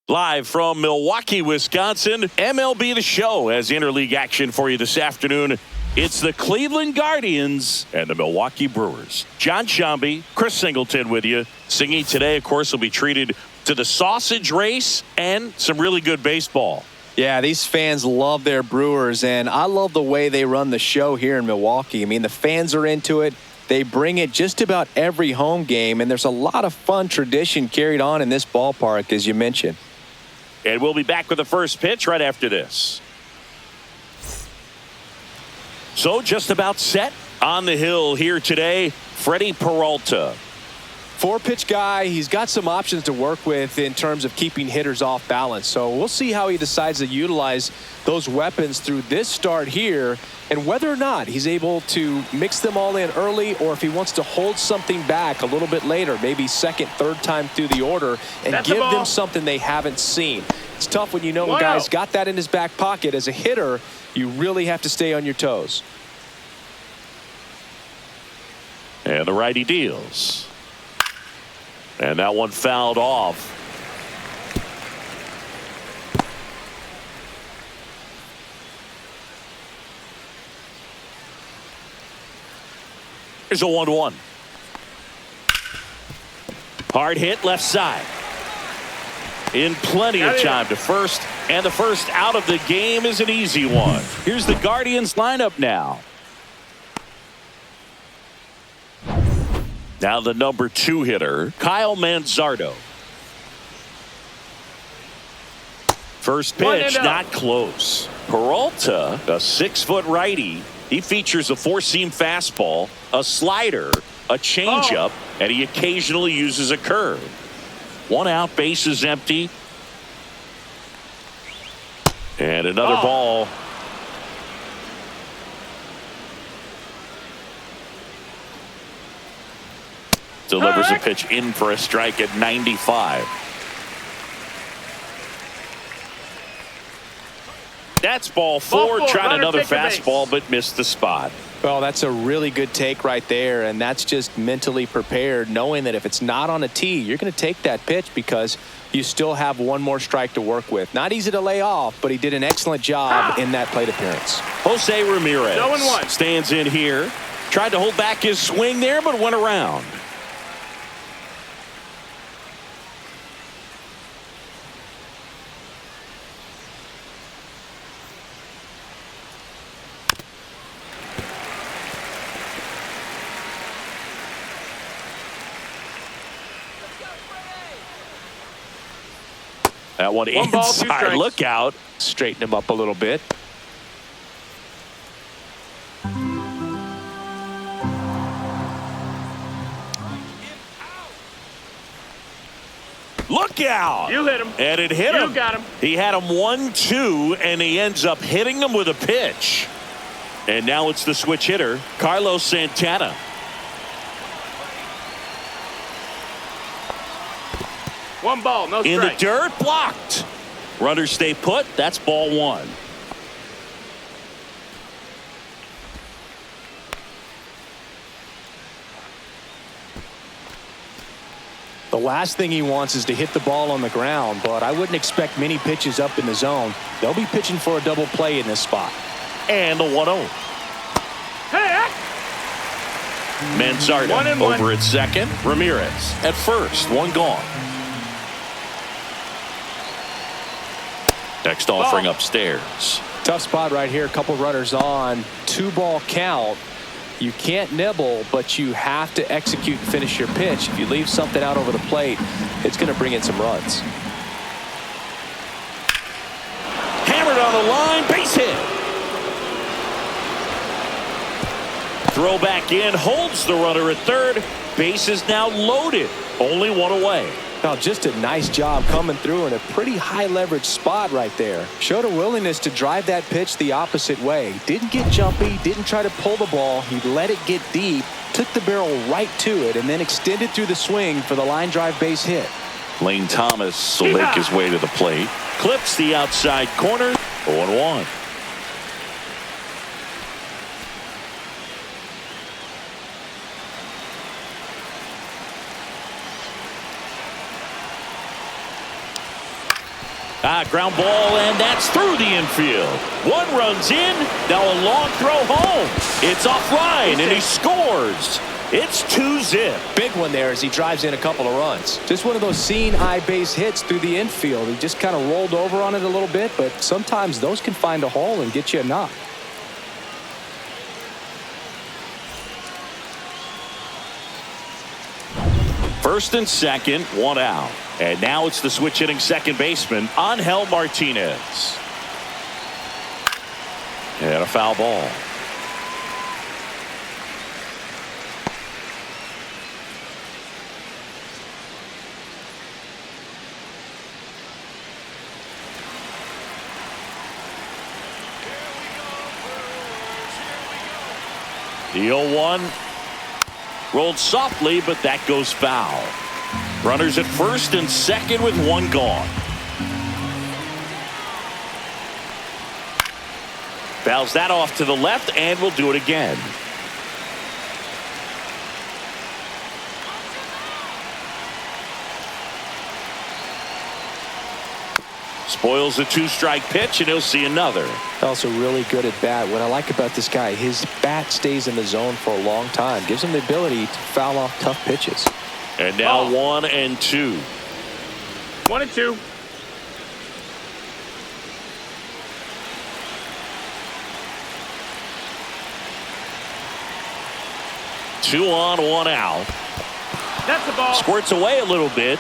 Live from Milwaukee, Wisconsin, MLB The Show has interleague action for you this afternoon. It's the Cleveland Guardians and the Milwaukee Brewers. John Shambi, Chris Singleton with you. Singing today, of course, will be treated to the sausage race and some really good baseball. Yeah, these fans love their Brewers, and I love the way they run the show here in Milwaukee. I mean, the fans are into it. They bring it just about every home game, and there's a lot of fun tradition carried on in this ballpark, as you mentioned. And we'll be back with the first pitch right after this. So just about set on the hill here today, Freddie Peralta. Four-pitch guy. He's got some options to work with in terms of keeping hitters off balance. So we'll see how he decides to utilize those weapons through this start here and whether or not he's able to mix them all in early or if he wants to hold something back a little bit later, maybe second, third time through the order and give them something they haven't seen. It's tough when you know a guy's got that in his back pocket. As a hitter, you really have to stay on your toes. And the righty deals. And that one fouled off. Here's a 1-1. Hard hit left side. In plenty of time to first. And the first out of the game is an easy one. Here's the Guardians lineup now. Now the number 2 hitter, Kyle Manzardo. First pitch, not close. Peralta, a 6-foot righty. He features a four-seam fastball, a slider, a changeup, and he occasionally uses a curve. 1 out, base is empty. And another ball. Delivers a pitch in for a strike at 95. That's ball 4. Tried another fastball but missed the spot. Well, that's a really good take right there, and that's just mentally prepared, knowing that if it's not on a tee, you're going to take that pitch because you still have one more strike to work with. Not easy to lay off, but he did an excellent job in that plate appearance. Jose Ramirez stands in here. Tried to hold back his swing there, but went around. That one inside. Look out. Straighten him up a little bit. Look out. You hit him. And it hit him. You got him. He had him 1-2, and he ends up hitting him with a pitch. And now it's the switch hitter, Carlos Santana. One ball, no strike. In the dirt, blocked. Runners stay put. That's ball 1. The last thing he wants is to hit the ball on the ground, but I wouldn't expect many pitches up in the zone. They'll be pitching for a double play in this spot. And the 1-0. Hey! Manzardo over at second. Ramirez at first. 1 gone. Next offering upstairs. Tough spot right here. A couple runners on. 2-ball count. You can't nibble, but you have to execute and finish your pitch. If you leave something out over the plate, it's going to bring in some runs. Hammered on the line. Base hit. Throw back in. Holds the runner at third. Base is now loaded. Only 1 away. Now, just a nice job coming through in a pretty high leverage spot right there. Showed a willingness to drive that pitch the opposite way. Didn't get jumpy, didn't try to pull the ball. He let it get deep, took the barrel right to it, and then extended through the swing for the line drive base hit. Lane Thomas will make his way to the plate. Clips the outside corner. 0-1. Ground ball, and that's through the infield. One runs in, now a long throw home. It's offline, and he scores. It's 2-zip. Big one there as he drives in a couple of runs. Just one of those seeing eye base hits through the infield. He just kind of rolled over on it a little bit, but sometimes those can find a hole and get you a knock. First and second, one out. And now it's the switch hitting second baseman, Angel Martinez. And a foul ball. The 0-1 rolled softly, but that goes foul. Runners at first and second with one gone. Fouls that off to the left, and will do it again. Spoils the two-strike pitch, and he'll see another. Also really good at bat. What I like about this guy, his bat stays in the zone for a long time. Gives him the ability to foul off tough pitches. And now 1-2. 1-2. Two on, one out. That's the ball. Squirts away a little bit.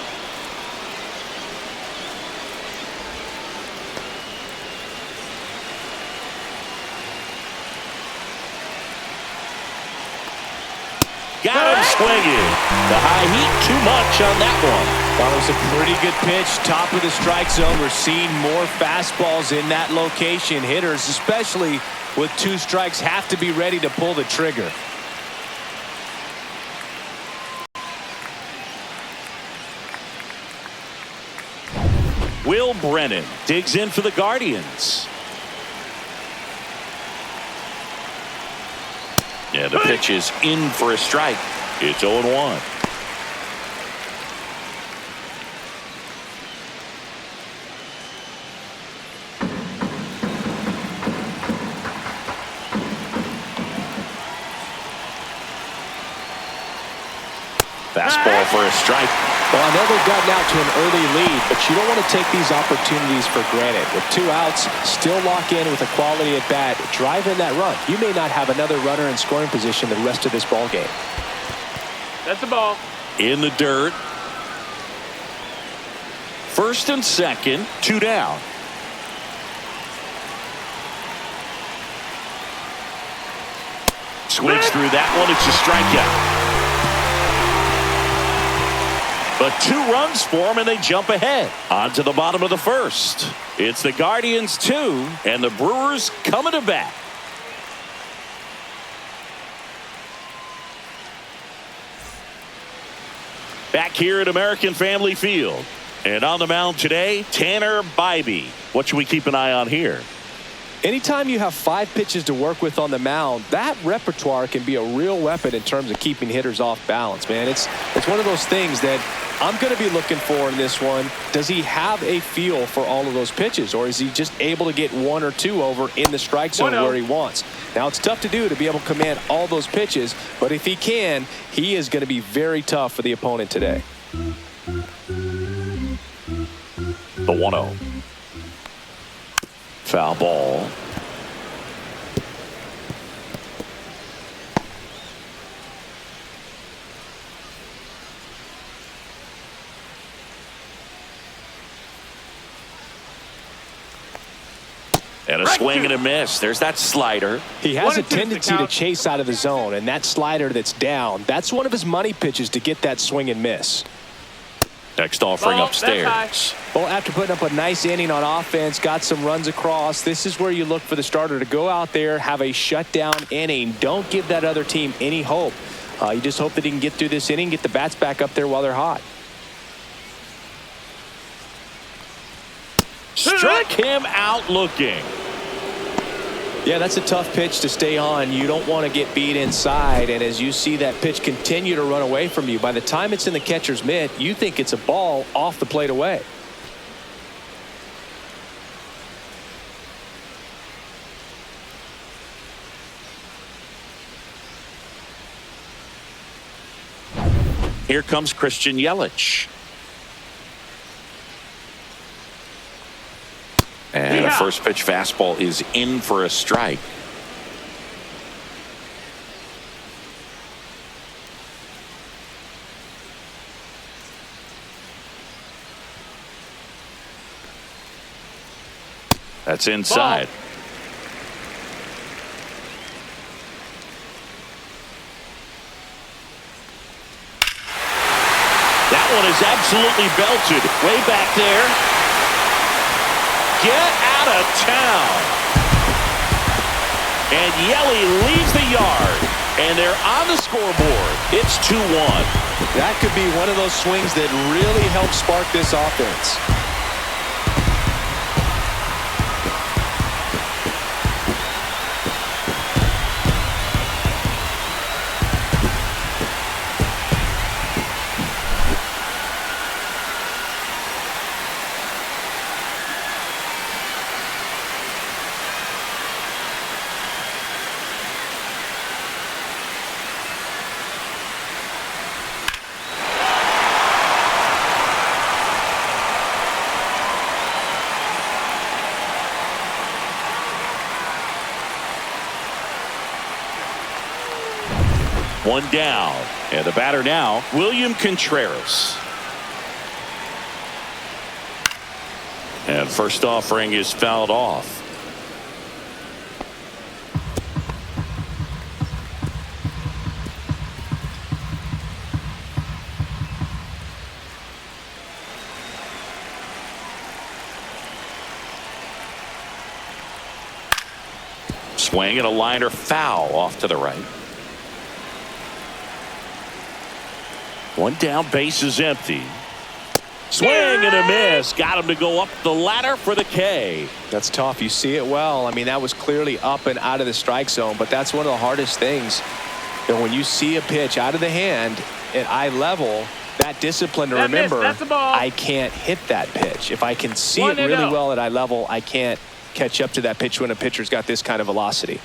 Got him swinging. The high heat too much on that one. That was a pretty good pitch. Top of the strike zone. We're seeing more fastballs in that location. Hitters, especially with two strikes, have to be ready to pull the trigger. Will Brennan digs in for the Guardians. Yeah, the pitch is in for a strike. It's 0-1. Fastball for a strike. Well, I know they've gotten out to an early lead, but you don't want to take these opportunities for granted. With two outs, still lock in with a quality at bat, drive in that run. You may not have another runner in scoring position the rest of this ball game. That's the ball. In the dirt. First and second, two down. Swings through that one. It's a strikeout. But 2 runs for him, and they jump ahead. On to the bottom of the first. It's the Guardians 2, and the Brewers coming to bat. Back here at American Family Field. And on the mound today, Tanner Bybee. What should we keep an eye on here? Anytime you have 5 pitches to work with on the mound, that repertoire can be a real weapon in terms of keeping hitters off balance, man. It's one of those things that I'm going to be looking for in this one. Does he have a feel for all of those pitches, or is he just able to get 1 or 2 over in the strike zone where he wants? Now, it's tough to do to be able to command all those pitches, but if he can, he is going to be very tough for the opponent today. The 1-0. Foul ball. And a swing and a miss. There's that slider. He has a tendency to chase out of the zone, and that slider that's down, that's one of his money pitches to get that swing and miss. Next offering upstairs. Well, after putting up a nice inning on offense, got some runs across, this is where you look for the starter to go out there, have a shutdown inning. Don't give that other team any hope. You just hope that he can get through this inning, get the bats back up there while they're hot. Struck him out looking. Yeah, that's a tough pitch to stay on. You don't want to get beat inside, and as you see that pitch continue to run away from you, by the time it's in the catcher's mitt, you think it's a ball off the plate away. Here comes Christian Yelich. And a first pitch fastball is in for a strike. That's inside. That one is absolutely belted. Way back there. Get out of town. And Yelly leaves the yard. And they're on the scoreboard. It's 2-1. That could be one of those swings that really help spark this offense. One down. And the batter now, William Contreras. And first offering is fouled off. Swing and a liner foul off to the right. One down, base is empty. Swing and a miss. Got him to go up the ladder for the K. That's tough. You see it well. I mean, that was clearly up and out of the strike zone, but that's one of the hardest things. And when you see a pitch out of the hand at eye level, that discipline to remember, I can't hit that pitch. If I can see it really well at eye level, I can't catch up to that pitch when a pitcher's got this kind of velocity.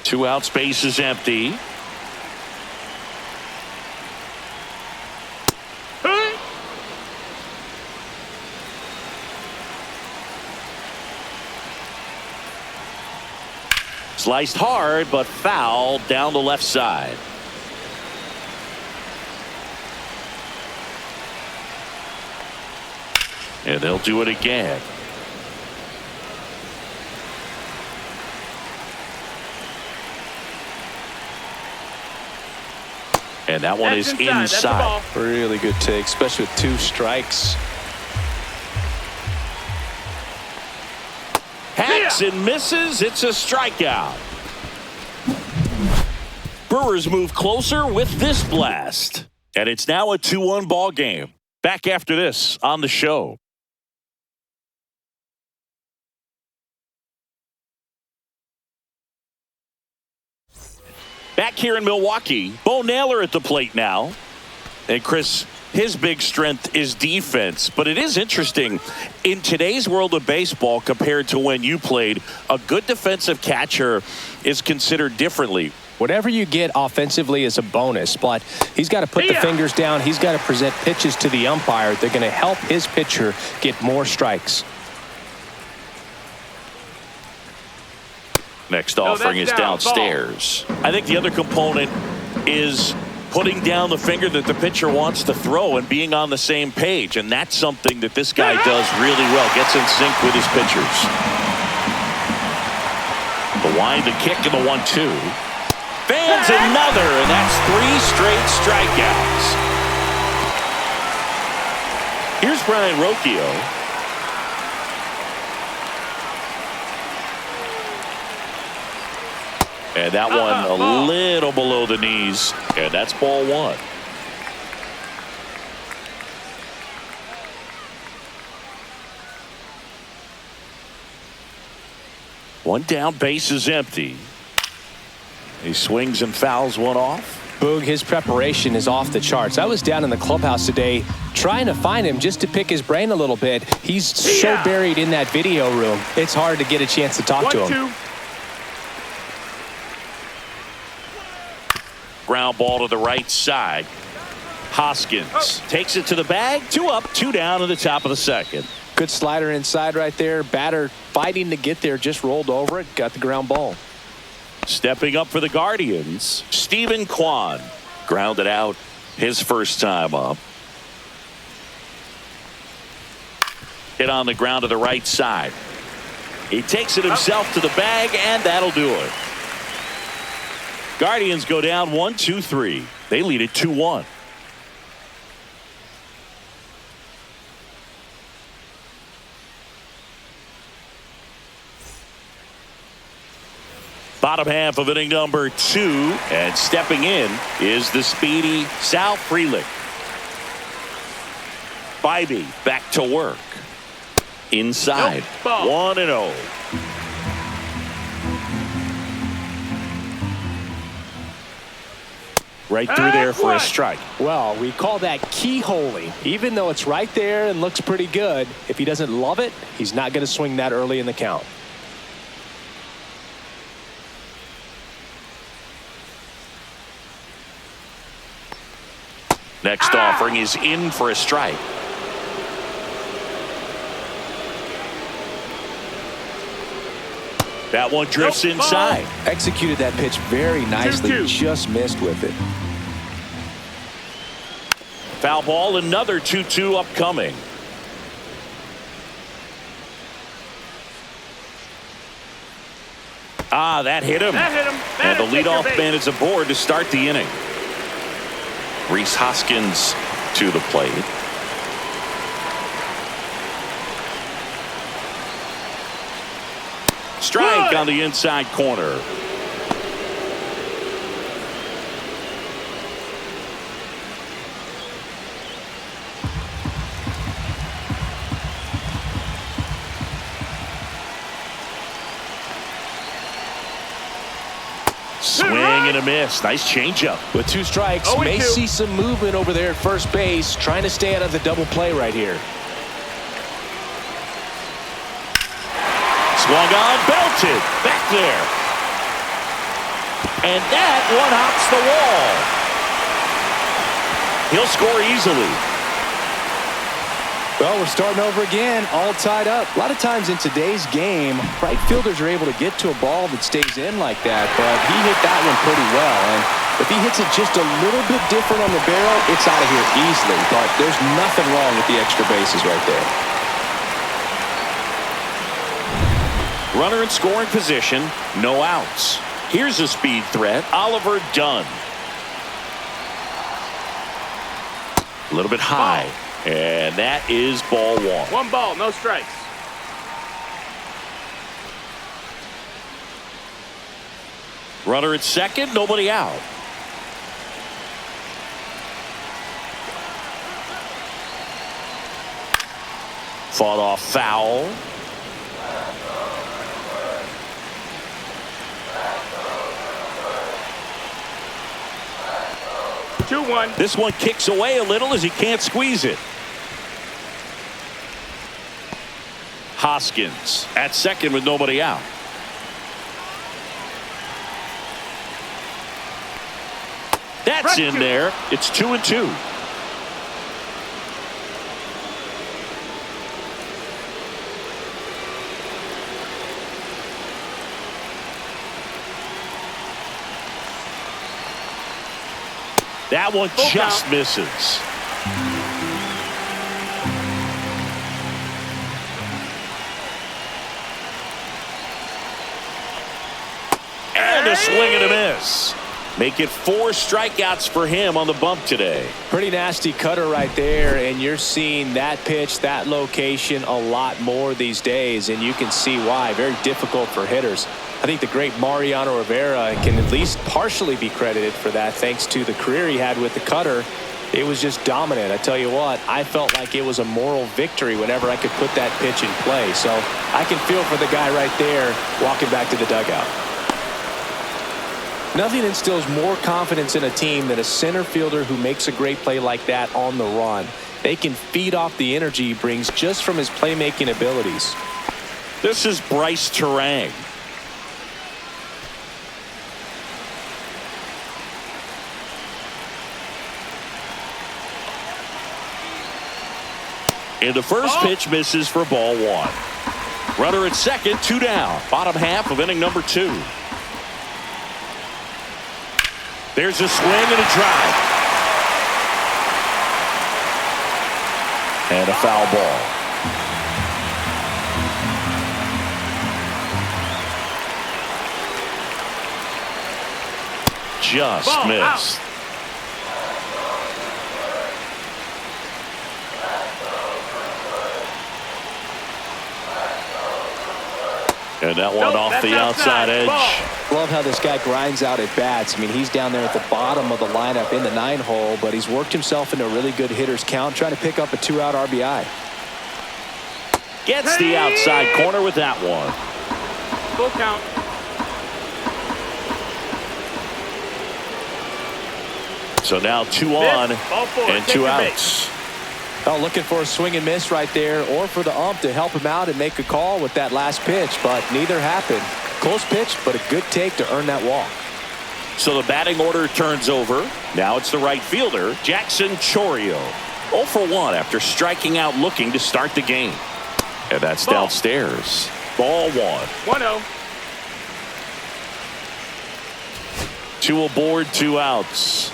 2 outs, base is empty. Sliced hard, but foul down the left side. And they'll do it again. And that one is inside. Really good take, especially with 2 strikes. Hacks and misses. It's a strikeout. Brewers move closer with this blast. And it's now a 2-1 ball game. Back after this on the show. Back here in Milwaukee, Bo Naylor at the plate now. And Chris, his big strength is defense. But it is interesting, in today's world of baseball compared to when you played, a good defensive catcher is considered differently. Whatever you get offensively is a bonus, but he's got to put the fingers down. He's got to present pitches to the umpire. They're going to help his pitcher get more strikes. Next offering is downstairs. I think the other component is putting down the finger that the pitcher wants to throw and being on the same page. And that's something that this guy does really well. Gets in sync with his pitchers. The wind, the kick, and the 1-2. Fans another, and that's 3 straight strikeouts. Here's Brian Rocchio. And that one a little below the knees. And that's ball 1. One down, base is empty. He swings and fouls one off. Boog, his preparation is off the charts. I was down in the clubhouse today trying to find him just to pick his brain a little bit. He's so buried in that video room. It's hard to get a chance to talk to him. Ground ball to the right side. Hoskins takes it to the bag. 2 up, 2 down in the top of the second. Good slider inside right there. Batter fighting to get there, just rolled over it, got the ground ball. Stepping up for the Guardians, Stephen Kwan grounded out his first time up. Hit on the ground to the right side. He takes it himself to the bag, and that'll do it. Guardians go down 1-2-3. They lead it 2-1. Bottom half of inning number 2, and stepping in is the speedy Sal Frelick. Bybee back to work. Inside. 1-0. Right through there for a strike. Well, we call that keyholing. Even though it's right there and looks pretty good, if he doesn't love it, he's not going to swing that early in the count. Next offering is in for a strike. That one drifts inside. Executed that pitch very nicely. 2-2. Just missed with it. Foul ball, another 2-2 upcoming. That hit him. And the leadoff man is aboard to start the inning. Rhys Hoskins to the plate. Strike on the inside corner. Swing and a miss. Nice changeup. With 2 strikes, may see some movement over there at first base, trying to stay out of the double play right here. Swung on, belted, back there. And that one hops the wall. He'll score easily. Well, we're starting over again, all tied up. A lot of times in today's game, right fielders are able to get to a ball that stays in like that, but he hit that one pretty well. And if he hits it just a little bit different on the barrel, it's out of here easily. But there's nothing wrong with the extra bases right there. Runner in scoring position, no outs. Here's a speed threat, Oliver Dunn. A little bit high, and that is ball 1. 1 ball, no strikes. Runner at second, nobody out. Fought off foul. This one kicks away a little as he can't squeeze it. Hoskins at second with nobody out. That's in there. It's 2-2. That one just misses. And a swing and a miss. Make it 4 strikeouts for him on the bump today. Pretty nasty cutter right there, and you're seeing that pitch, that location a lot more these days, and you can see why. Very difficult for hitters. I think the great Mariano Rivera can at least partially be credited for that, thanks to the career he had with the cutter. It was just dominant. I tell you what, I felt like it was a moral victory whenever I could put that pitch in play. So I can feel for the guy right there walking back to the dugout. Nothing instills more confidence in a team than a center fielder who makes a great play like that on the run. They can feed off the energy he brings just from his playmaking abilities. This is Bryce Terang. And the first pitch misses for ball one. Runner at second, 2 down. Bottom half of inning number 2. There's a swing and a drive. And a foul ball. Just Ball missed. out. And that one Nope, off that's the outside edge. Ball. Love how this guy grinds out at bats. I mean, he's down there at the bottom of the lineup in the 9-hole, but he's worked himself into a really good hitter's count, trying to pick up a 2-out RBI. Gets the outside corner with that one. Full count. So now 2 on Ball 4. and Take 2 your outs. base. Oh, looking for a swing and miss right there, or for the ump to help him out and make a call with that last pitch, but neither happened. Close pitch, but a good take to earn that walk. So the batting order turns over. Now it's the right fielder, Jackson Chourio. 0 for 1 after striking out looking to start the game. And that's Ball. downstairs. Ball 1. 1-0. 2 aboard, 2 outs.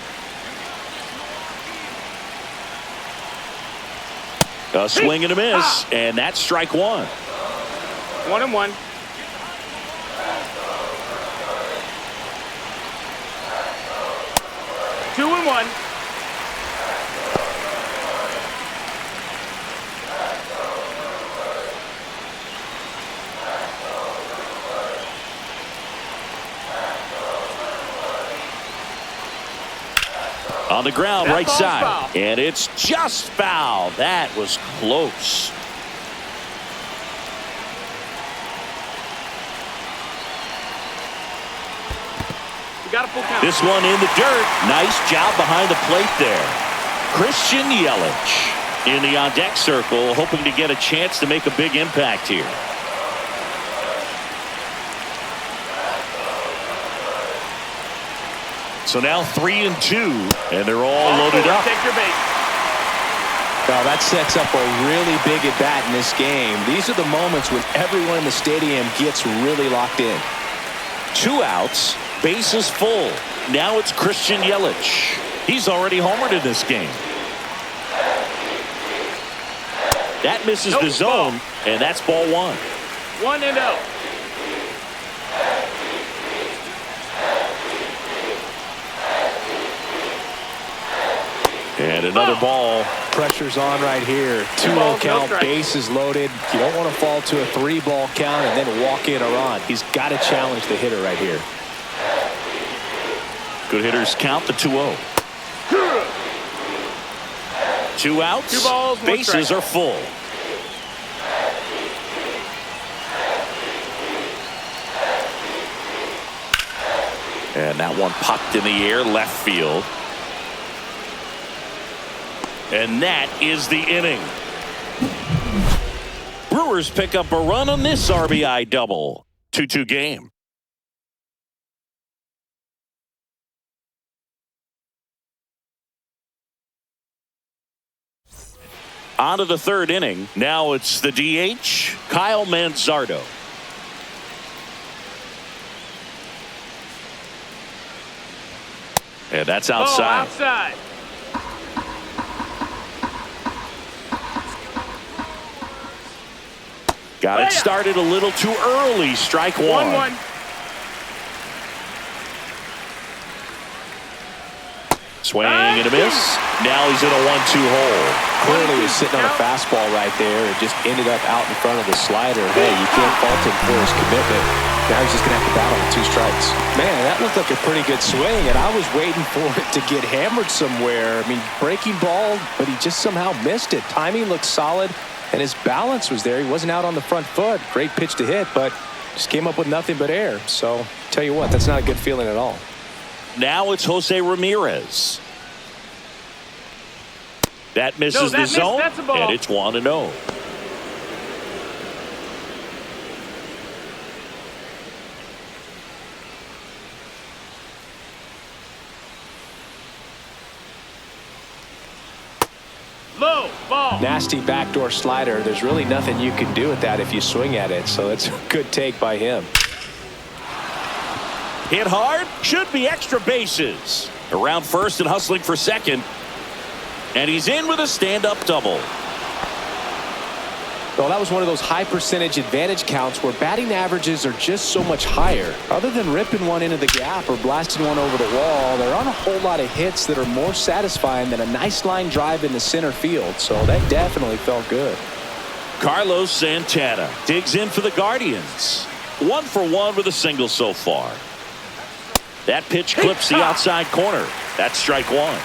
A swing and a miss, and that's strike 1. 1-1. Two and one. On the ground, That right ball's side. foul. And it's just foul. That was close. We got a full count. This one in the dirt. Nice job behind the plate there. Christian Yelich in the on-deck circle, hoping to get a chance to make a big impact here. So now 3 and 2, and they're all loaded up. Take your bait. Now that sets up a really big at bat in this game. These are the moments when everyone in the stadium gets really locked in. 2 outs, bases full. Now it's Christian Yelich. He's already homered in this game. That misses the zone, and that's ball 1. 1-0. And another ball. Pressure's on right here. 2-0 balls, no count, strikes. bases loaded. You don't want to fall to a 3-ball count and then walk in or on. He's got to challenge the hitter right here. Good hitters count the 2-0. 2 outs. 2 balls, 1 bases strike. are full. And that one popped in the air, left field. And that is the inning. Brewers pick up a run on this RBI double. 2-2 game. On to the 3rd inning. Now it's the DH, Kyle Manzardo. And that's outside. Outside. Got it started a little too early. Strike 1. 1-1. Swing and a miss. Now he's in a 1-2 hole. Clearly was sitting on a fastball right there and just ended up out in front of the slider. Hey, you can't fault him for his commitment. Now he's just going to have to battle with 2 strikes. Man, that looked like a pretty good swing, and I was waiting for it to get hammered somewhere. I mean, breaking ball, but he just somehow missed it. Timing looked solid, and his balance was there. He wasn't out on the front foot. Great pitch to hit, but just came up with nothing but air. So, tell you what, that's not a good feeling at all. Now it's Jose Ramirez. That misses the zone, that's a ball. and it's 1-0. Low ball. Nasty backdoor slider. There's really nothing you can do with that if you swing at it. So it's a good take by him. Hit hard. Should be extra bases. Around first and hustling for second. And he's in with a stand-up double. Well, that was one of those high percentage advantage counts where batting averages are just so much higher. Other than ripping one into the gap or blasting one over the wall, there aren't a whole lot of hits that are more satisfying than a nice line drive in the center field. So that definitely felt good. Carlos Santana digs in for the Guardians. 1 for 1 with a single so far. That pitch clips the outside corner. That's strike one.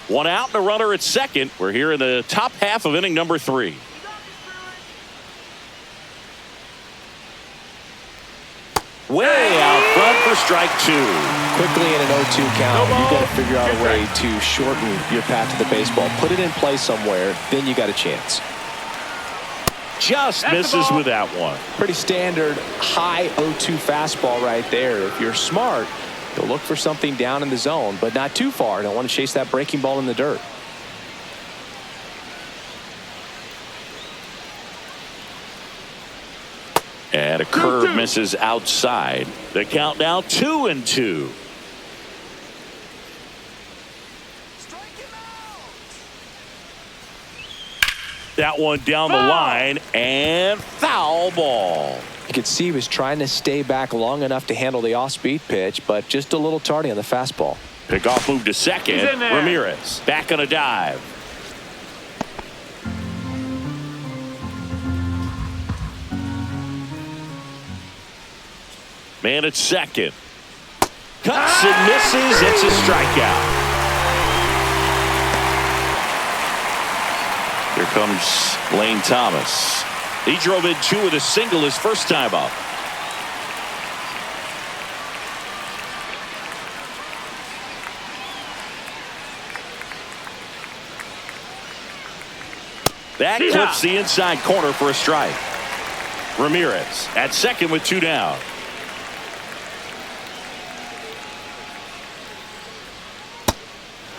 One out and a runner at second. We're here in the top half of inning number 3. Way out front for strike 2. Quickly in an 0-2 count, you got to figure out a way to shorten your path to the baseball. Put it in play somewhere, then you got a chance. Just misses with that one. Pretty standard high 0-2 fastball right there. If you're smart, you'll look for something down in the zone, but not too far. Don't want to chase that breaking ball in the dirt. And a curve misses outside. The count now 2-2. That one down the line and foul ball. You could see he was trying to stay back long enough to handle the off-speed pitch, but just a little tardy on the fastball. Pickoff move to second. Ramirez back on a dive. Man at second. Cuts and misses. It's a strikeout. Here comes Lane Thomas. He drove in 2 with a single his first time up. That clips the inside corner for a strike. Ramirez at second with 2 down.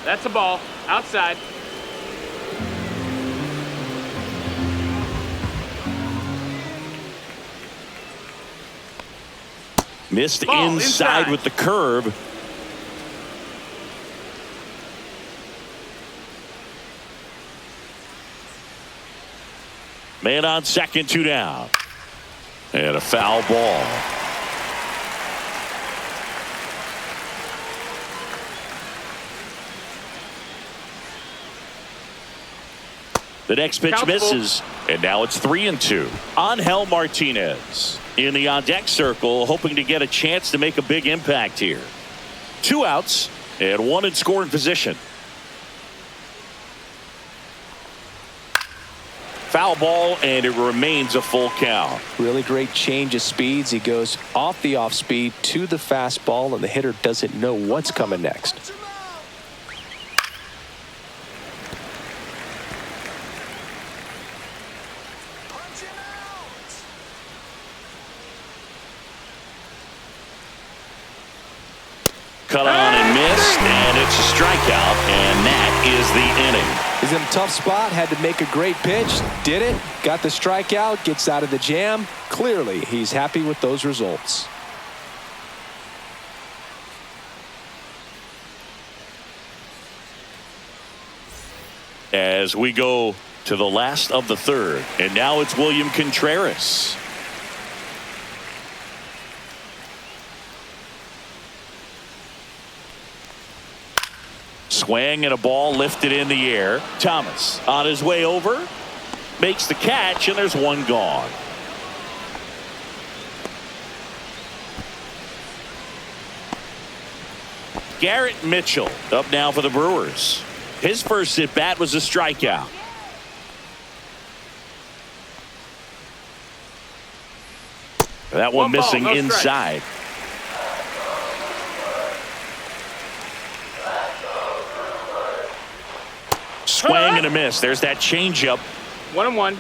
That's a ball. Outside. Missed Ball inside with the curve. Man on second, 2 down. And a foul ball. The next pitch misses, and now it's 3-2. Angel Martinez in the on-deck circle, hoping to get a chance to make a big impact here. 2 outs and 1 in scoring position. Foul ball, and it remains a full count. Really great change of speeds. He goes off the off-speed to the fastball, and the hitter doesn't know what's coming next. Cut on and missed, and it's a strikeout, and that is the inning. He's in a tough spot, had to make a great pitch, did it, got the strikeout, gets out of the jam. Clearly, he's happy with those results. As we go to the last of the third, and now it's William Contreras. Swing and a ball lifted in the air. Thomas on his way over, makes the catch, and there's one gone. Garrett Mitchell up now for the Brewers. His first at bat was a strikeout. That one missing no inside. Swing and a miss. There's that changeup. 1-1.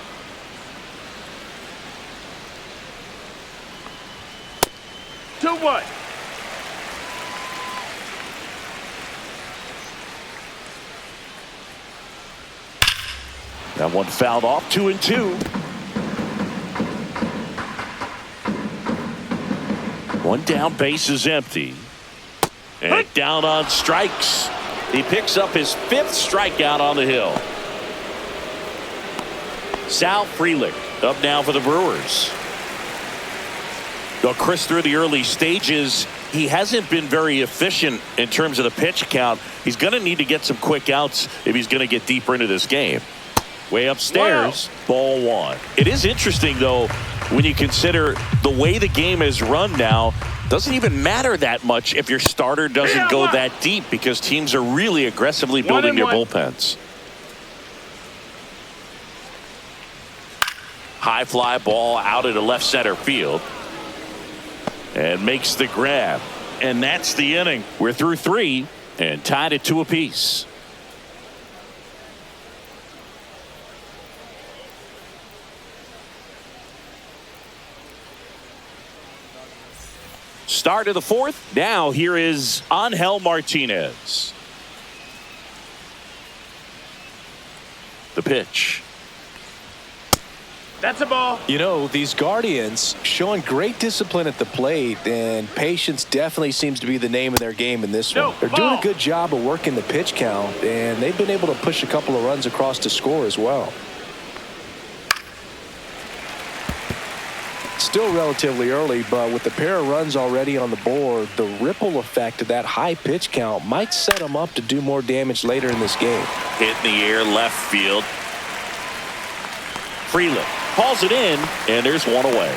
That one fouled off, 2-2. One down, base is empty. And down on strikes. He picks up his 5th strikeout on the hill. Sal Frelick up now for the Brewers. Well, Chris, through the early stages, he hasn't been very efficient in terms of the pitch count. He's going to need to get some quick outs if he's going to get deeper into this game. Way upstairs, ball 1. It is interesting, though, when you consider the way the game is run now. Doesn't even matter that much if your starter doesn't go that deep, because teams are really aggressively building their bullpens. High fly ball out into left center field. And makes the grab. And that's the inning. We're through 3 and tied at 2 apiece. Start of the 4th. Now here is Angel Martinez. The pitch. That's a ball. You know, these Guardians showing great discipline at the plate, and patience definitely seems to be the name of their game in this one. They're doing a good job of working the pitch count, and they've been able to push a couple of runs across to score as well. Still relatively early, but with the pair of runs already on the board, the ripple effect of that high pitch count might set them up to do more damage later in this game. Hit in the air, left field. Frelick hauls it in, and there's one away.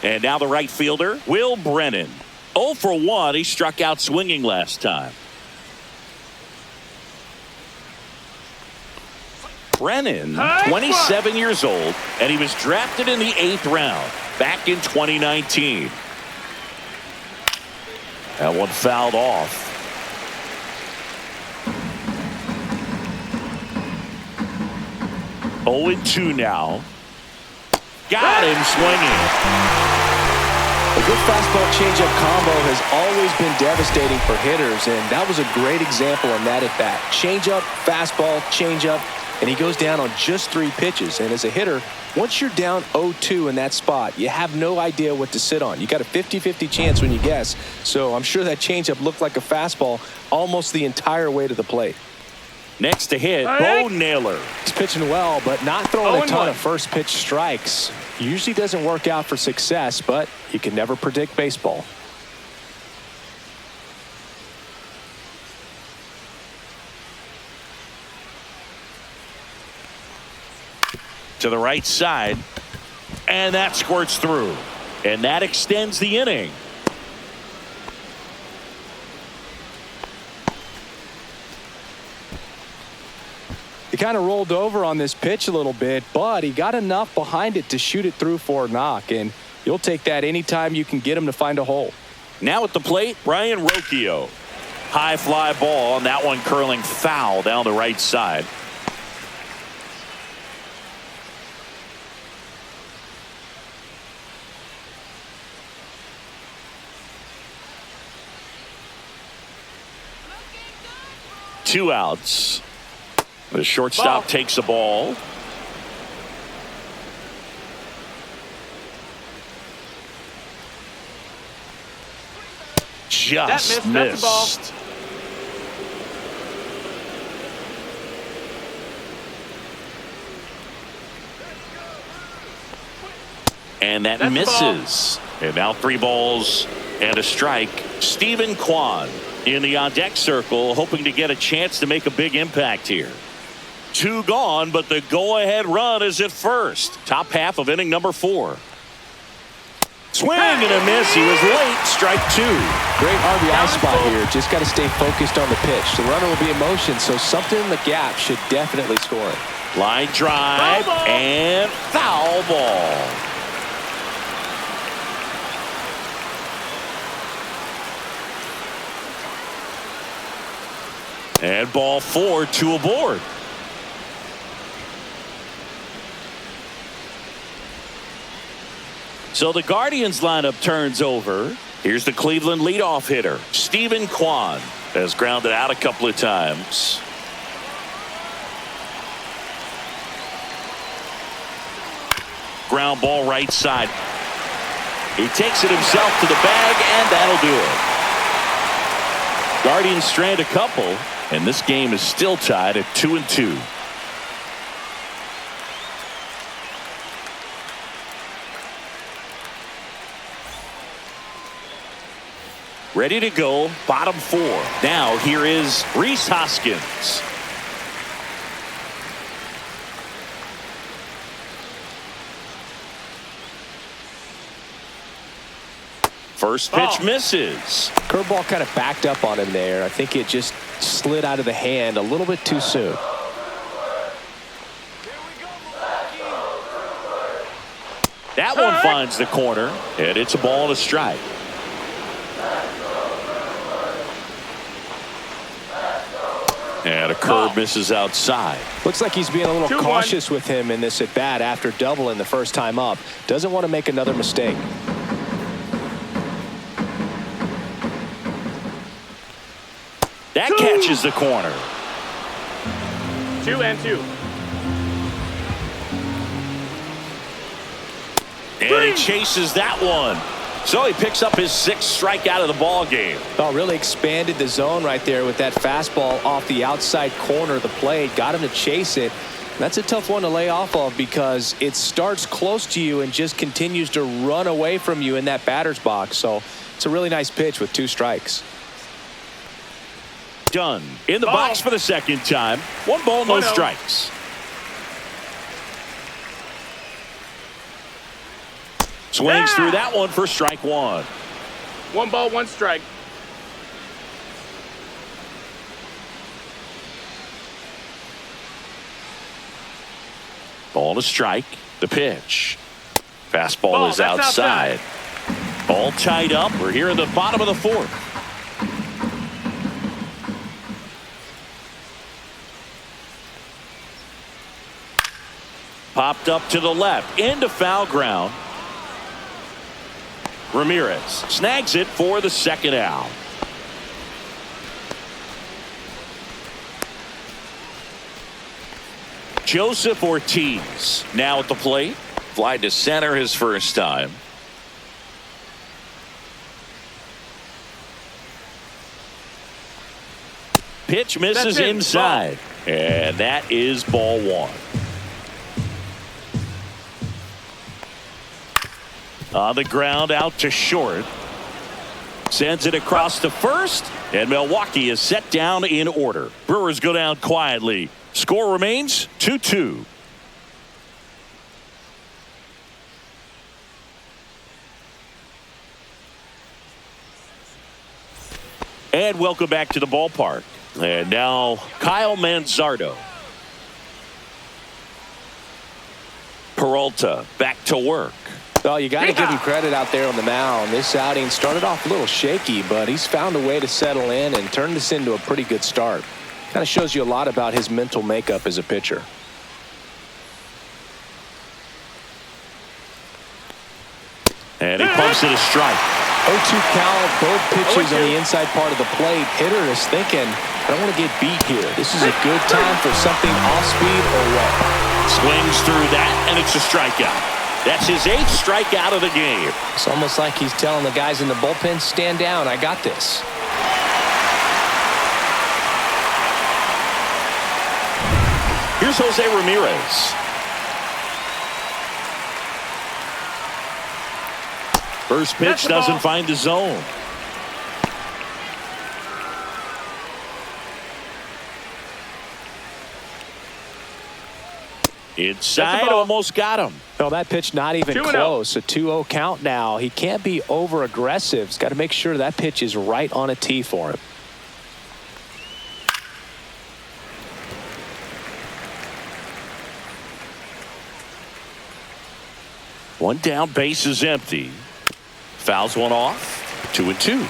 And now the right fielder, Will Brennan. 0 for 1. He struck out swinging last time. Brennan, 27 years old, and he was drafted in the 8th round back in 2019. That one fouled off. 0-2 now. Got him swinging. A good fastball changeup combo has always been devastating for hitters, and that was a great example on that at bat. Changeup, fastball, changeup, and he goes down on just 3 pitches. And as a hitter, once you're down 0-2 in that spot, you have no idea what to sit on. You got a 50-50 chance when you guess. So I'm sure that changeup looked like a fastball almost the entire way to the plate. Next to hit, Bo Naylor. He's pitching well, but not throwing a ton of first pitch strikes. Usually doesn't work out for success, but you can never predict baseball. To the right side, and that squirts through, and that extends the inning. He kind of rolled over on this pitch a little bit, but he got enough behind it to shoot it through for a knock, and you'll take that anytime you can get him to find a hole. Now at the plate, Brian Rocchio. High fly ball, and that one curling foul down the right side. Two outs. The shortstop takes the ball. Just missed. And that misses. And now 3 balls and a strike. Steven Kwan in the on-deck circle, hoping to get a chance to make a big impact here. 2 gone, but the go-ahead run is at first. Top half of inning number 4. Swing and a miss. He was late. Strike 2. Great RBI spot here. Just got to stay focused on the pitch. The runner will be in motion, so something in the gap should definitely score it. Line drive and foul ball. And ball 4, 2 aboard. So the Guardians lineup turns over. Here's the Cleveland leadoff hitter, Steven Kwan. Has grounded out a couple of times. Ground ball right side. He takes it himself to the bag, and that'll do it. Guardians strand a couple, and this game is still tied at 2-2. Ready to go, bottom 4. Now here is Rhys Hoskins. First pitch misses. Curveball kind of backed up on him there. I think it just slid out of the hand a little bit too soon. That one finds the corner, and it's a ball and a strike. And a curve misses outside. Looks like he's being a little cautious with him in this at bat after doubling the first time up. Doesn't want to make another mistake. That catches the corner. 2-2. And he chases that one. So he picks up his 6th strikeout of the ball game. Oh, really expanded the zone right there with that fastball off the outside corner of the plate. Got him to chase it. That's a tough one to lay off of because it starts close to you and just continues to run away from you in that batter's box. So it's a really nice pitch with 2 strikes. Done. In the box for the second time. 1 ball, no strikes. Swings through that one for strike 1. 1 ball, 1 strike. Ball to strike. The pitch. Fastball is outside. All tied up. We're here in the bottom of the 4th. Popped up to the left. Into foul ground. Ramirez snags it for the 2nd out. Joseph Ortiz now at the plate. Fly to center his first time. Pitch misses inside. And that is ball 1. On the ground out to short. Sends it across to first. And Milwaukee is set down in order. Brewers go down quietly. Score remains 2-2. And welcome back to the ballpark. And now Kyle Manzardo. Peralta back to work. Well, you got to give him credit out there on the mound. This outing started off a little shaky, but he's found a way to settle in and turn this into a pretty good start. Kind of shows you a lot about his mental makeup as a pitcher. And he pumps it a strike. 0-2 count, both pitches on the inside part of the plate. Hitter is thinking, I don't want to get beat here. This is a good time for something off speed or what. Swings through that, and it's a strikeout. That's his 8th strikeout of the game. It's almost like he's telling the guys in the bullpen, stand down, I got this. Here's Jose Ramirez. First pitch doesn't find the zone. Inside, almost got him. No, that pitch not even close. A 2-0 count now. He can't be over aggressive. He's got to make sure that pitch is right on a tee for him. One down, base is empty. Fouls one off. 2-2.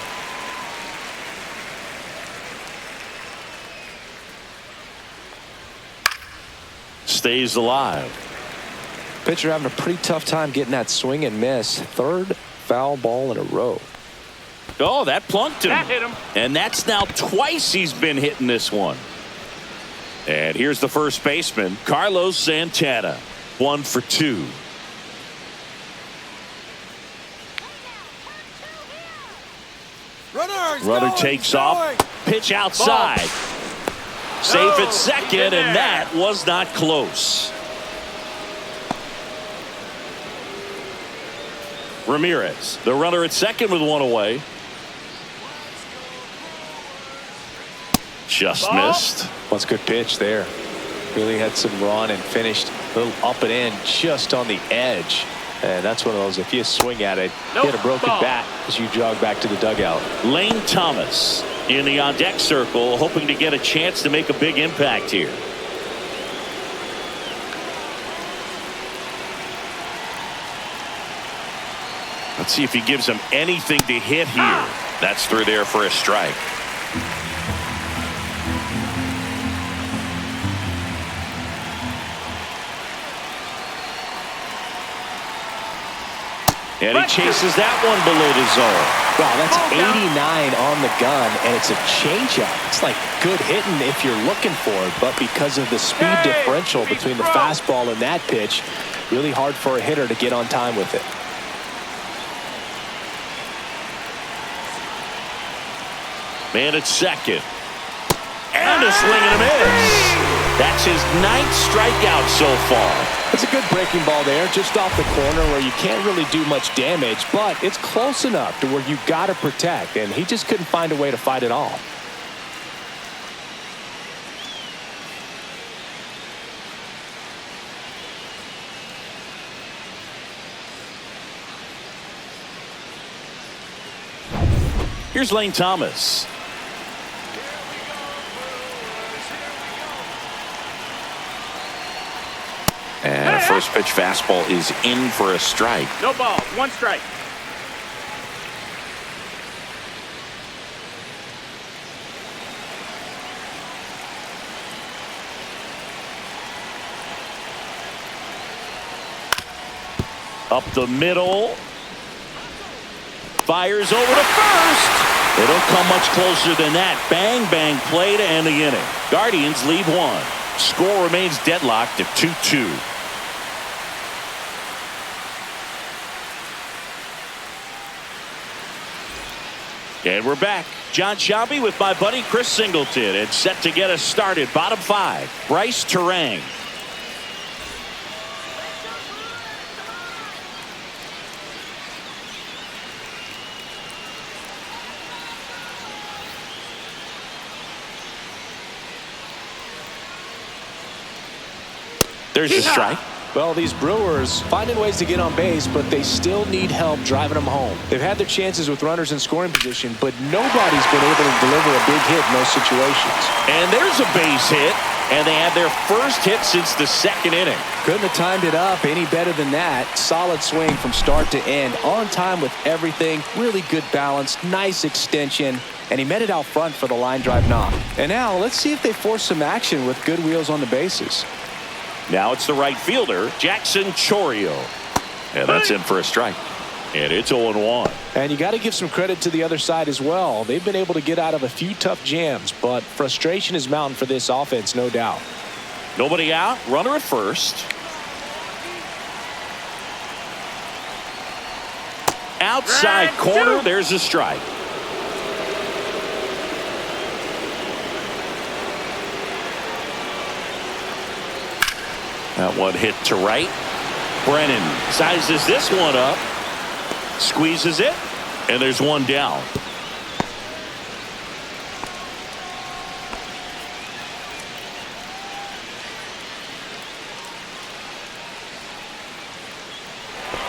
Stays alive. Pitcher having a pretty tough time getting that swing and miss. 3rd foul ball in a row. Oh, that plunked him. That hit him. And that's now twice he's been hitting this one. And here's the first baseman, Carlos Santana. 1 for 2. Runner takes off. Pitch outside. Safe at second, and that was not close. Ramirez, the runner at second with one away. Just missed. That's a good pitch there. Really had some run and finished a little up and in just on the edge. And that's one of those, if you swing at it, you get a broken bat as you jog back to the dugout. Lane Thomas in the on-deck circle, hoping to get a chance to make a big impact here. Let's see if he gives him anything to hit here. That's through there for a strike. And he chases that one below the zone. Wow, that's 89 on the gun, and it's a changeup. It's like good hitting if you're looking for it, but because of the speed differential between the fastball and that pitch, really hard for a hitter to get on time with it. Man at second. And a swing and a miss. That's his 9th strikeout so far. It's a good breaking ball there, just off the corner where you can't really do much damage, but it's close enough to where you got to protect, and he just couldn't find a way to fight it off. Here's Lane Thomas. And a first pitch fastball is in for a strike. No ball. 1 strike. Up the middle. Fires over to first. They don't come much closer than that. Bang, bang play to end the inning. Guardians lead 1. Score remains deadlocked at 2-2. And we're back. John Shambi with my buddy Chris Singleton, and set to get us started. Bottom 5. Bryce Terang. There's a strike. Well, these Brewers finding ways to get on base, but they still need help driving them home. They've had their chances with runners in scoring position, but nobody's been able to deliver a big hit in those situations. And there's a base hit, and they had their first hit since the 2nd inning. Couldn't have timed it up any better than that. Solid swing from start to end, on time with everything. Really good balance, nice extension, and he met it out front for the line drive knock. And now let's see if they force some action with good wheels on the bases. Now it's the right fielder, Jackson Chourio. And that's in for a strike. And it's 0-1. And you got to give some credit to the other side as well. They've been able to get out of a few tough jams, but frustration is mounting for this offense, no doubt. Nobody out. Runner at first. Outside corner. There's a strike. That one hit to right. Brennan sizes this one up. Squeezes it. And there's one down.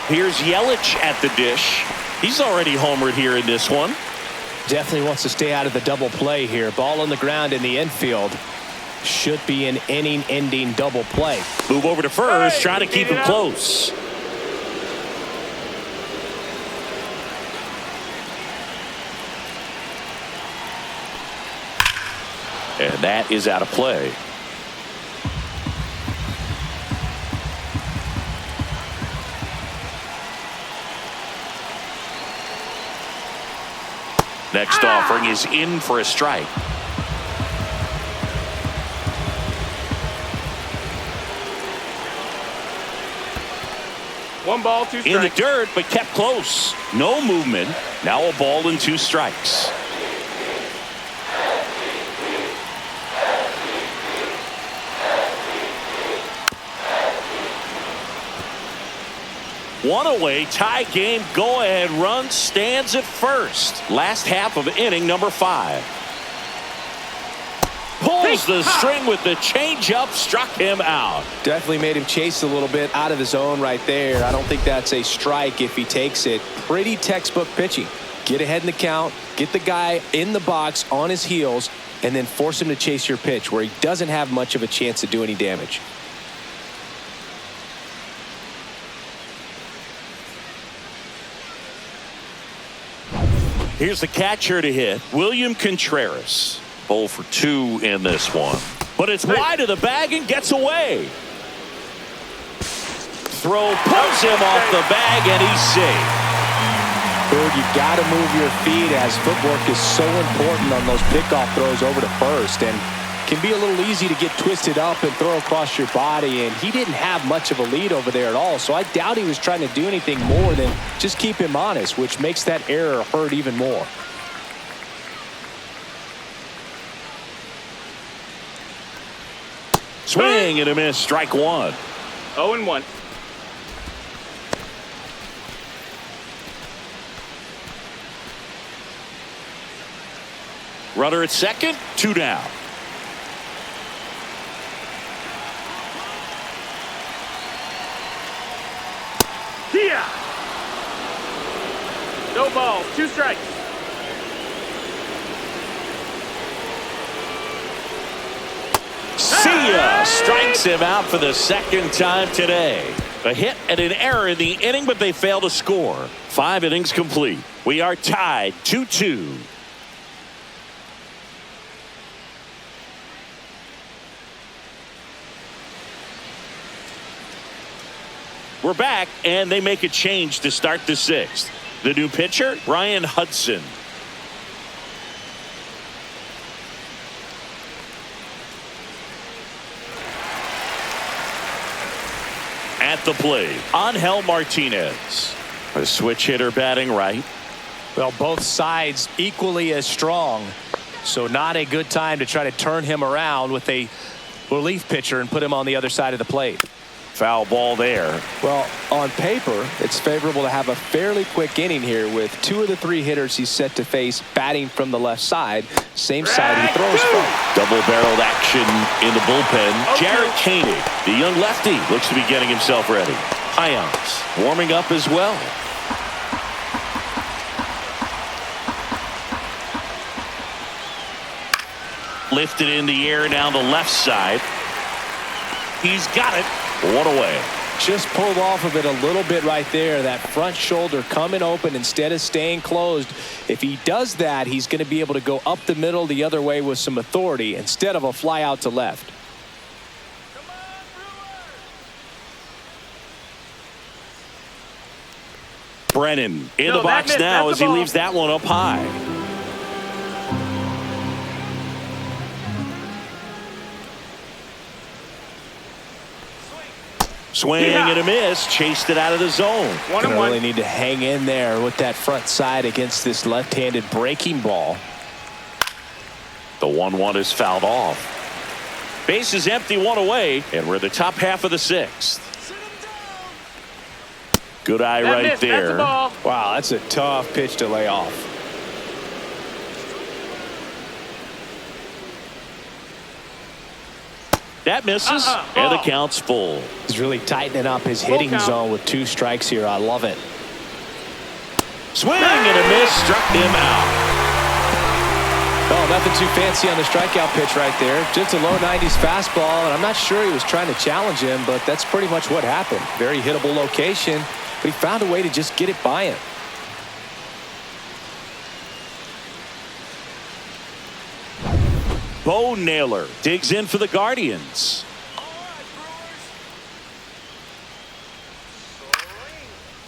Here's Yelich at the dish. He's already homered here in this one. Definitely wants to stay out of the double play here. Ball on the ground in the infield. Should be an inning-ending double play. Move over to first, trying to keep him close. And that is out of play. Next offering is in for a strike. One ball, two strikes. In the dirt, but kept close. No movement. Now a ball and 2 strikes. One away, tie game, go-ahead run stands at first. Last half of inning number 5. Pulls the string with the changeup, struck him out. Definitely made him chase a little bit out of his zone right there. I don't think that's a strike if he takes it. Pretty textbook pitching. Get ahead in the count, get the guy in the box on his heels, and then force him to chase your pitch where he doesn't have much of a chance to do any damage. Here's the catcher to hit, William Contreras. 0 for 2 in this one. But it's wide of the bag and gets away. Throw pulls him off the bag and he's safe. Dude, you got to move your feet as footwork is so important on those pickoff throws over to first, and can be a little easy to get twisted up and throw across your body, and he didn't have much of a lead over there at all, so I doubt he was trying to do anything more than just keep him honest, which makes that error hurt even more. Swing and a miss, strike 1. 0-1. Runner at second, 2 down. Yeah. No balls, 2 strikes. See ya! Strikes him out for the second time today. A hit and an error in the inning, but they fail to score. 5 innings complete. We are tied 2-2. We're back, and they make a change to start the 6th. The new pitcher, Ryan Hudson. At the plate, Angel Martinez. A switch hitter batting right. Well, both sides equally as strong, so not a good time to try to turn him around with a relief pitcher and put him on the other side of the plate. Foul ball there. Well, on paper, it's favorable to have a fairly quick inning here with 2 of the 3 hitters he's set to face batting from the left side, same side he throws from. Double-barreled action in the bullpen. Jared Koenig, the young lefty, looks to be getting himself ready. Ions warming up as well. Lifted in the air down the left side. He's got it. 1 away. Just pulled off of it a little bit right there. That front shoulder coming open instead of staying closed. If he does that, he's going to be able to go up the middle the other way with some authority instead of a fly out to left. Brennan in the box now as he leaves that one up high. Swing and a miss. Chased it out of the zone. 1-1. Really need to hang in there with that front side against this left-handed breaking ball. The 1-1 is fouled off. Base is empty, 1 away, and we're the top half of the 6th. Good eye right there. Wow, that's a tough pitch to lay off. That misses, and the count's full. He's really tightening up his hitting zone with 2 strikes here. I love it. Swing and a miss, struck him out. Oh, nothing too fancy on the strikeout pitch right there. Just a low 90s fastball, and I'm not sure he was trying to challenge him, but that's pretty much what happened. Very hittable location, but he found a way to just get it by him. Bo Naylor digs in for the Guardians.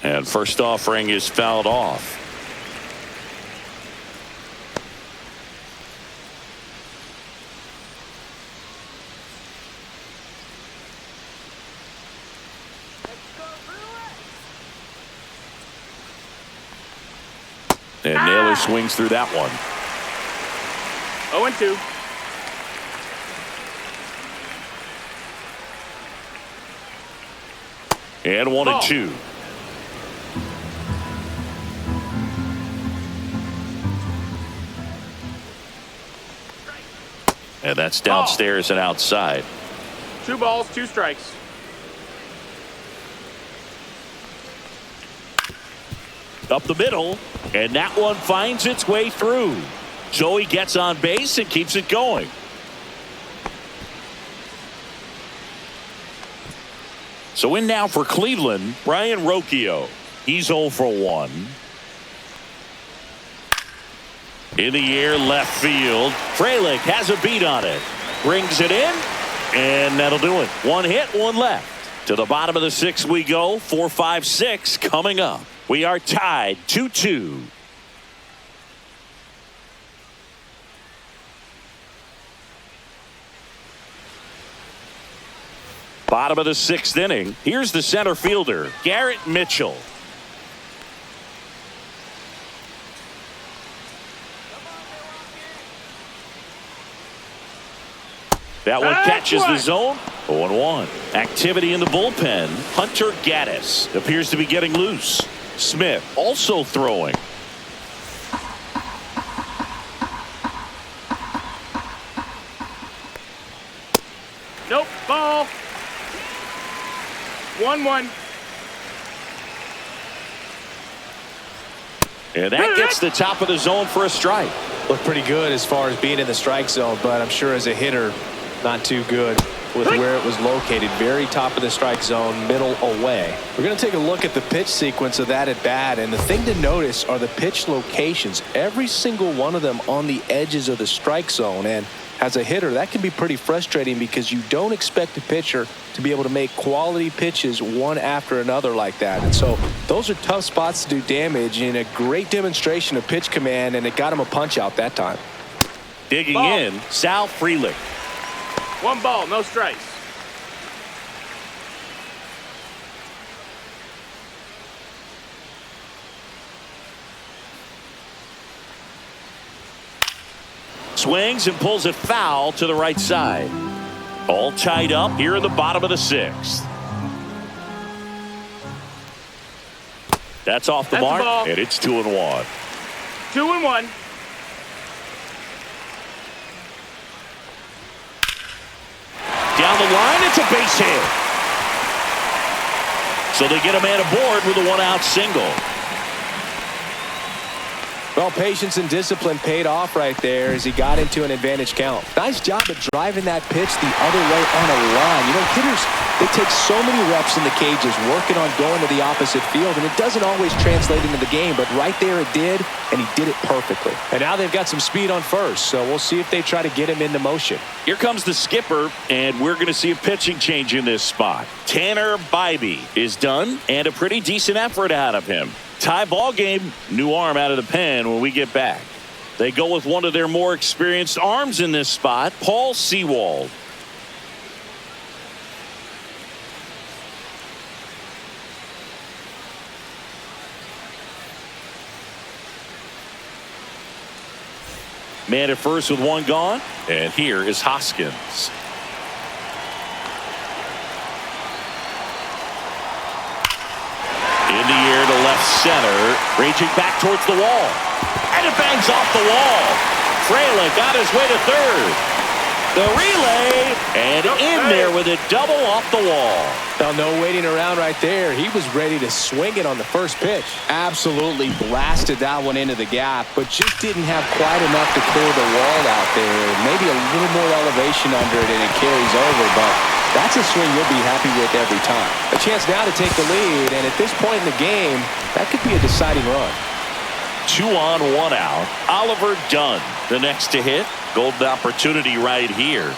And first offering is fouled off. And Naylor swings through that one. 0-2. And 1-2. And that's downstairs and outside. 2 balls, 2 strikes. Up the middle, and that one finds its way through. So he gets on base and keeps it going. So in now for Cleveland, Brian Rocchio. He's 0 for 1. In the air, left field. Frelick has a beat on it. Brings it in, and that'll do it. 1 hit, 1 left. To the bottom of the 6th we go. 4, 5, 6 coming up. We are tied 2-2. Bottom of the 6th inning. Here's the center fielder, Garrett Mitchell. That one catches the zone. 0-1. Activity in the bullpen. Hunter Gaddis appears to be getting loose. Smith also throwing. Nope. Ball. 1-1. And that gets the top of the zone for a strike. Looked pretty good as far as being in the strike zone, but I'm sure as a hitter, not too good with where it was located. Very top of the strike zone, middle away. We're going to take a look at the pitch sequence of that at bat, and the thing to notice are the pitch locations. Every single one of them on the edges of the strike zone, and as a hitter, that can be pretty frustrating because you don't expect a pitcher to be able to make quality pitches one after another like that. And so those are tough spots to do damage, and a great demonstration of pitch command, and it got him a punch out that time. Digging in, Sal Frelick. 1 ball, no strikes. Swings and pulls it foul to the right side. All tied up here in the bottom of the 6th. That's off the mark, and it's 2-1. 2-1. Down the line, it's a base hit. So they get a man aboard with a 1-out single. Well, patience and discipline paid off right there as he got into an advantage count. Nice job of driving that pitch the other way on a line. You know, hitters, they take so many reps in the cages working on going to the opposite field, and it doesn't always translate into the game, but right there it did, and he did it perfectly. And now they've got some speed on first, so we'll see if they try to get him into motion. Here comes the skipper, and we're going to see a pitching change in this spot. Tanner Bybee is done, and a pretty decent effort out of him. Tie ball game, new arm out of the pen when we get back. They go with one of their more experienced arms in this spot, Paul Sewald. Man at first with 1 gone, and here is Hoskins. In the air to left center, raging back towards the wall, and it bangs off the wall. Frelick got his way to third. The relay, and in there with a double off the wall. Well, no waiting around right there. He was ready to swing it on the first pitch. Absolutely blasted that one into the gap, but just didn't have quite enough to clear the wall out there. Maybe a little more elevation under it, and it carries over, but that's a swing you'll be happy with every time. A chance now to take the lead, and at this point in the game, that could be a deciding run. 2 on, 1 out. Oliver Dunn, the next to hit. Golden opportunity right here.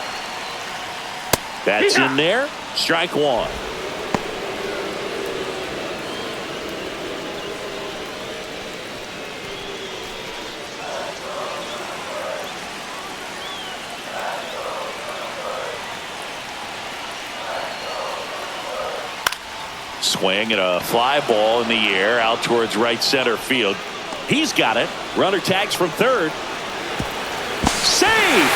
That's in there. Strike 1. Swing and a fly ball in the air out towards right center field. He's got it. Runner tags from third. Save!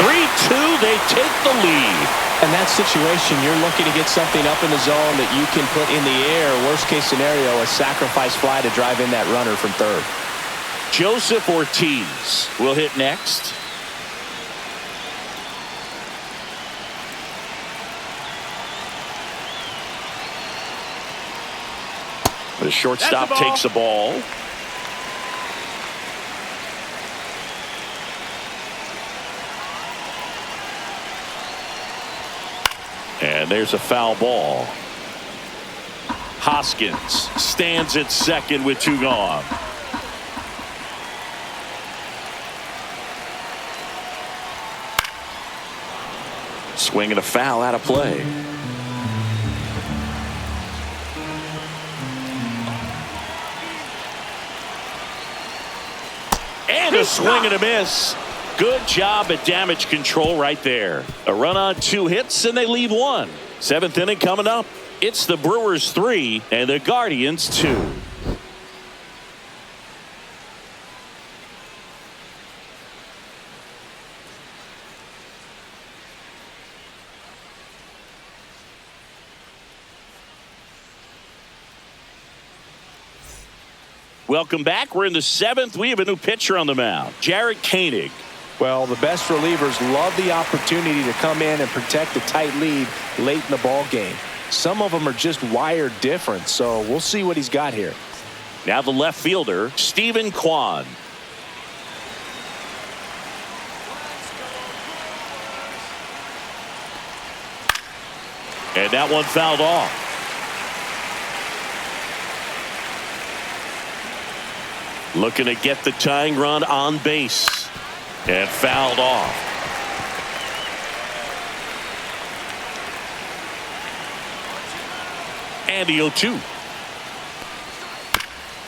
3-2, they take the lead. In that situation, you're looking to get something up in the zone that you can put in the air. Worst case scenario, a sacrifice fly to drive in that runner from third. Joseph Ortiz will hit next. The shortstop takes the ball. And there's a foul ball. Hoskins stands at second with 2 gone. Swing and a foul out of play. And a swing and a miss. Good job at damage control right there. A run on 2 hits and they leave 1. 7th inning coming up. It's the Brewers 3 and the Guardians 2. Welcome back. We're in the 7th. We have a new pitcher on the mound, Jarred Koenig. Well, the best relievers love the opportunity to come in and protect a tight lead late in the ball game. Some of them are just wired different, so we'll see what he's got here. Now the left fielder, Stephen Kwan. And that one fouled off. Looking to get the tying run on base. And fouled off. And the 0-2.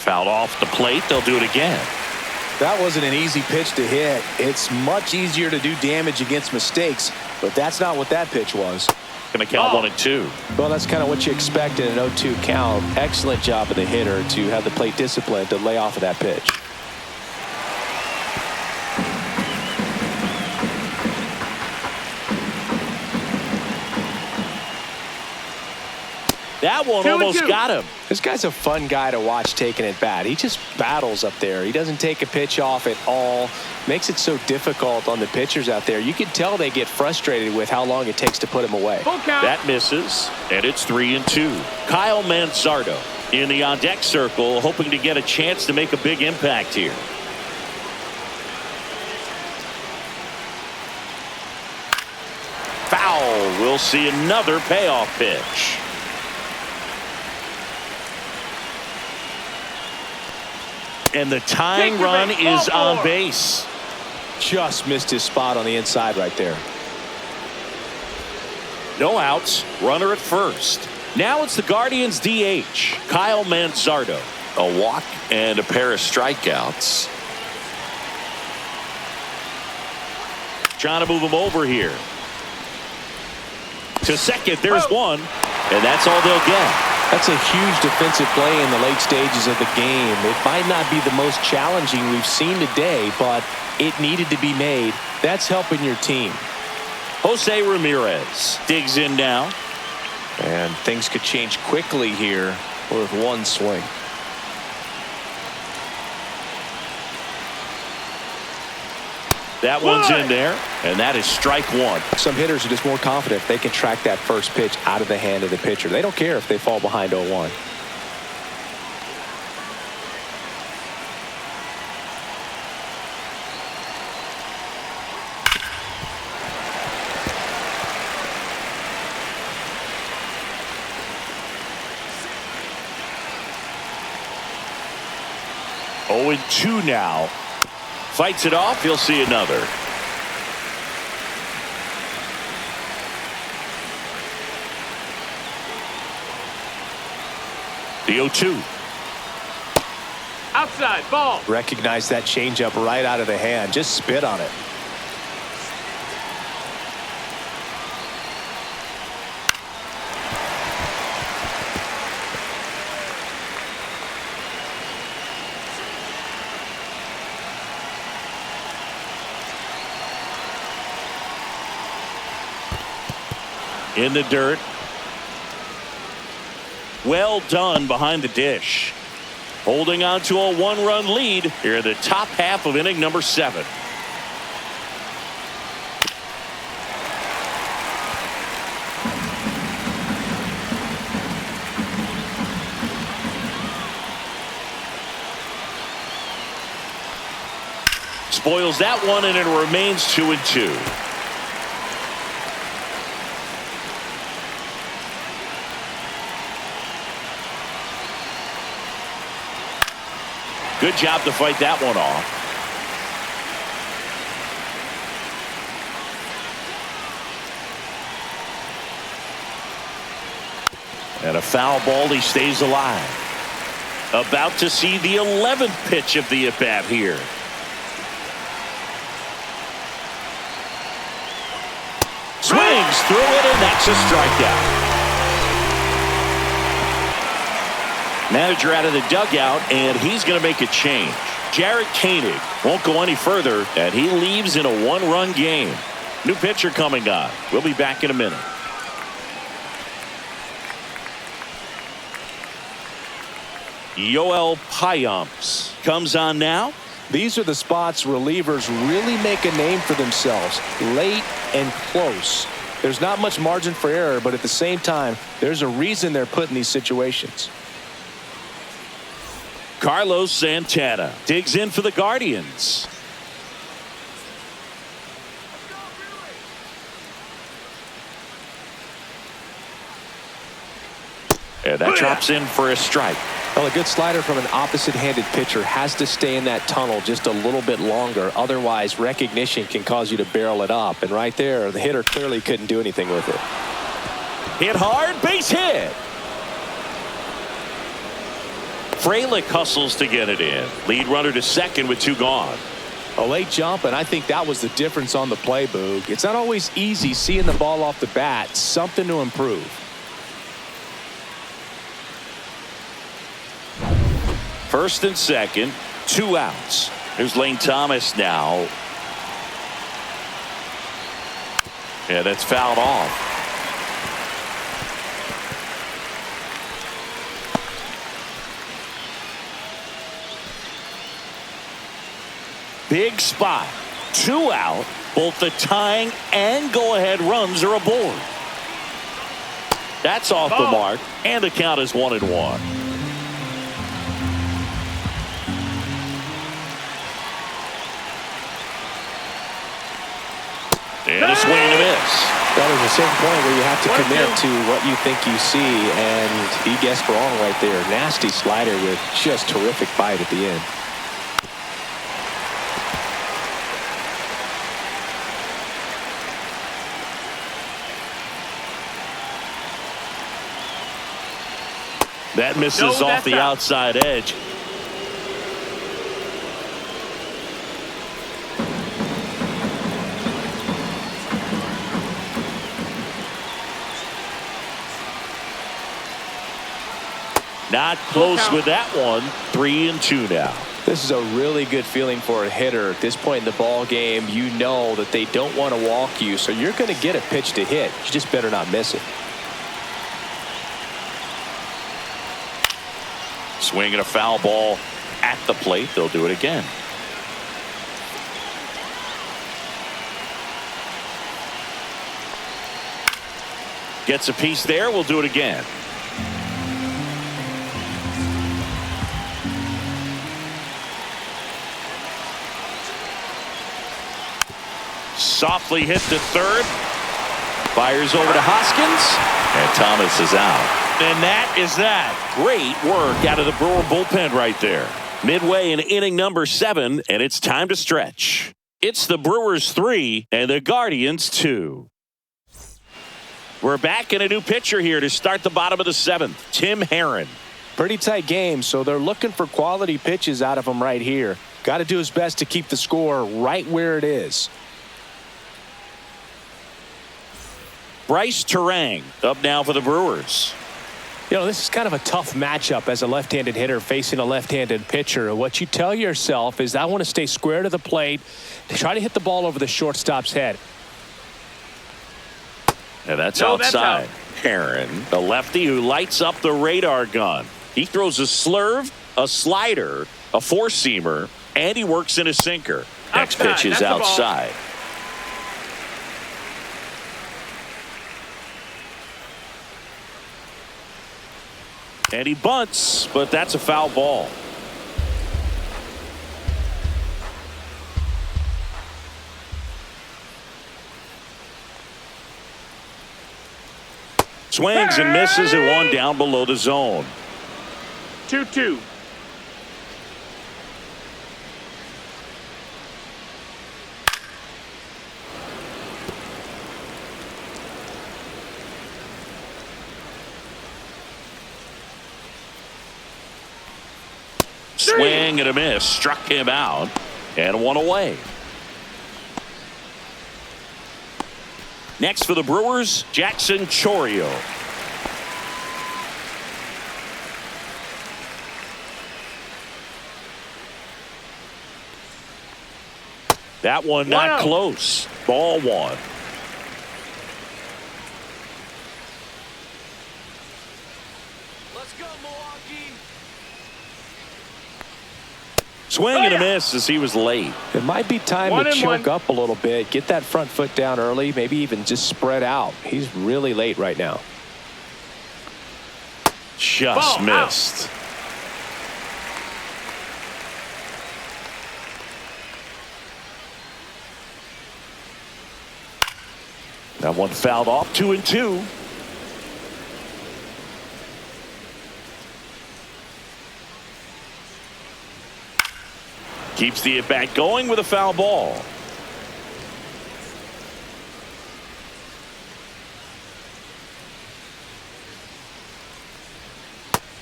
Fouled off the plate. They'll do it again. That wasn't an easy pitch to hit. It's much easier to do damage against mistakes, but that's not what that pitch was. Going to count 1 and 2. Well, that's kind of what you expect in an 0-2 count. Excellent job of the hitter to have the plate discipline to lay off of that pitch. That one almost got him. This guy's a fun guy to watch taking at bat. He just battles up there. He doesn't take a pitch off at all. Makes it so difficult on the pitchers out there. You can tell they get frustrated with how long it takes to put him away. Full count. That misses, and it's 3 and 2. Kyle Manzardo in the on-deck circle, hoping to get a chance to make a big impact here. Foul. We'll see another payoff pitch. And the tying run is on base. Just missed his spot on the inside right there. No outs. Runner at first. Now it's the Guardians DH, Kyle Manzardo. A walk and a pair of strikeouts. Trying to move him over here. To second, there's one. And that's all they'll get. That's a huge defensive play in the late stages of the game. It might not be the most challenging we've seen today, but it needed to be made. That's helping your team. Jose Ramirez digs in now. And things could change quickly here with one swing. That one's in there, and that is strike 1. Some hitters are just more confident if they can track that first pitch out of the hand of the pitcher. They don't care if they fall behind 0-1. Oh, and 2 now. Fights it off. He'll see another. The 0-2. Outside, ball. Recognize that changeup right out of the hand. Just spit on it. in the dirt. Well done behind the dish. Holding on to a one-run lead here in the top half of inning number 7. Spoils that one, and it remains 2-2. Good job to fight that one off. And a foul ball. He stays alive. About to see the 11th pitch of the at-bat here. Swings through it, and that's a strikeout. Manager out of the dugout, and he's going to make a change. Jarrett Koenig won't go any further, and he leaves in a one-run game. New pitcher coming on. We'll be back in a minute. Yoel Payamps comes on now. These are the spots relievers really make a name for themselves. Late and close. There's not much margin for error, but at the same time, there's a reason they're put in these situations. Carlos Santana digs in for the Guardians. And that drops in for a strike. Well, a good slider from an opposite-handed pitcher has to stay in that tunnel just a little bit longer. Otherwise, recognition can cause you to barrel it up. And right there, the hitter clearly couldn't do anything with it. Hit hard, base hit. Frelick hustles to get it in. Lead runner to second with 2 gone. A late jump, and I think that was the difference on the play, Boog. It's not always easy seeing the ball off the bat. Something to improve. First and second, 2 outs. Here's Lane Thomas now. Yeah, that's fouled off. Big spot. 2 out. Both the tying and go-ahead runs are aboard. That's off the mark, and the count is 1-1. And a swing and a miss. Well, there's a certain point where you have to commit to what you think you see, and he guessed wrong right there. Nasty slider with just terrific bite at the end. That misses off the outside edge. Not close with that one. 3-2 now. This is a really good feeling for a hitter. At this point in the ball game, you know that they don't want to walk you, so you're going to get a pitch to hit. You just better not miss it. Swinging a foul ball at the plate. They'll do it again. Gets a piece there. We'll do it again. Softly hit to third. Fires over to Hoskins. And Thomas is out. And that is that. Great work out of the Brewer bullpen right there. Midway in inning number 7, and it's time to stretch. It's the Brewers 3 and the Guardians 2. We're back in a new pitcher here to start the bottom of the 7th. Tim Herron. Pretty tight game, so they're looking for quality pitches out of him right here. Got to do his best to keep the score right where it is. Bryce Terang up now for the Brewers. You know, this is kind of a tough matchup as a left-handed hitter facing a left-handed pitcher. What you tell yourself is, I want to stay square to the plate, to try to hit the ball over the shortstop's head. And that's No, that's outside. out. Aaron, the lefty who lights up the radar gun. He throws a slurve, a slider, a four-seamer, and he works in a sinker. Next Outside. pitch is That's the ball. outside. And he bunts, but that's a foul ball. Swings and misses at one down below the zone. 2-2. Swing and a miss. Struck him out. And one away. Next for the Brewers, Jackson Chourio. That one not close. Ball one. Let's go, Milwaukee. Swing and a miss as he was late. It might be time to choke up a little bit, get that front foot down early, maybe even just spread out. He's really late right now. Just missed. That one fouled off. 2-2. Keeps the at-bat going with a foul ball.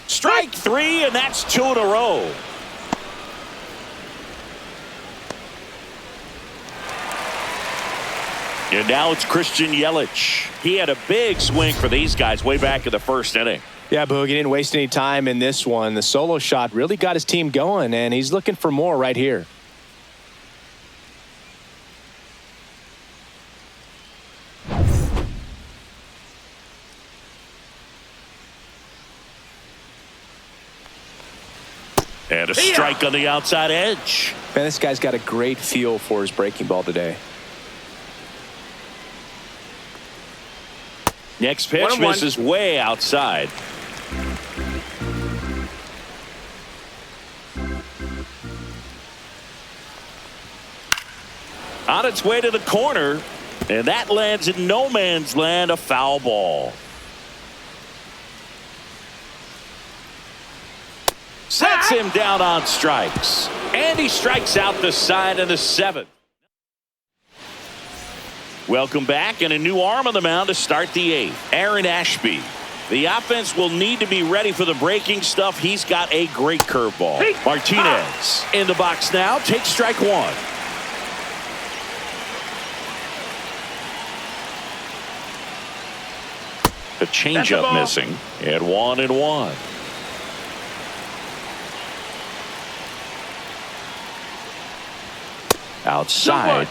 Strike three, and that's two in a row. And now it's Christian Yelich. He had a big swing for these guys way back in the first inning. Yeah, Boog, he didn't waste any time in this one. The solo shot really got his team going, and he's looking for more right here. And a strike on the outside edge. Man, this guy's got a great feel for his breaking ball today. Next pitch misses way outside. On its way to the corner, and that lands in no man's land, a foul ball. Sets him down on strikes. And he strikes out the side of the seventh. Welcome back, and a new arm on the mound to start the eighth. Aaron Ashby. The offense will need to be ready for the breaking stuff. He's got a great curveball. Martinez in the box now. Takes strike one. The changeup missing. And 1-1. Outside.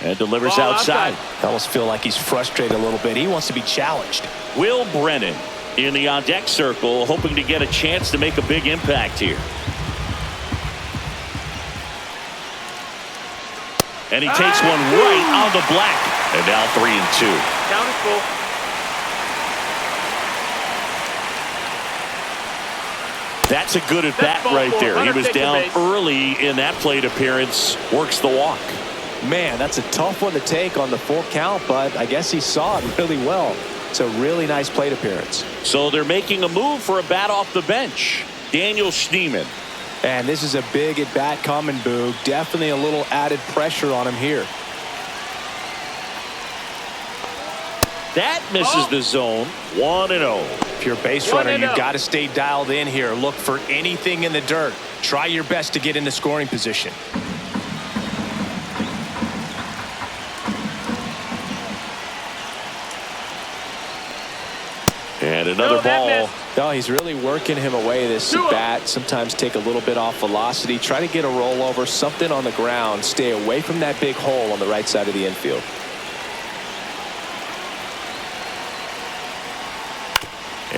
And delivers outside. I almost feel like he's frustrated a little bit. He wants to be challenged. Will Brennan in the on-deck circle, hoping to get a chance to make a big impact here. And he takes one right on the black. And now 3-2. Count is full. That's a good at-bat right there. He was down early in that plate appearance. Works the walk. Man, that's a tough one to take on the full count, but I guess he saw it really well. It's a really nice plate appearance. So they're making a move for a bat off the bench. Daniel Schneemann. And this is a big at-bat coming, Boog. Definitely a little added pressure on him here. That misses the zone. 1-0. If you're a base runner, you've got to stay dialed in here. Look for anything in the dirt. Try your best to get into scoring position. And And another ball. No, he's really working him away this at bat. Sometimes take a little bit off velocity. Try to get a rollover, something on the ground. Stay away from that big hole on the right side of the infield.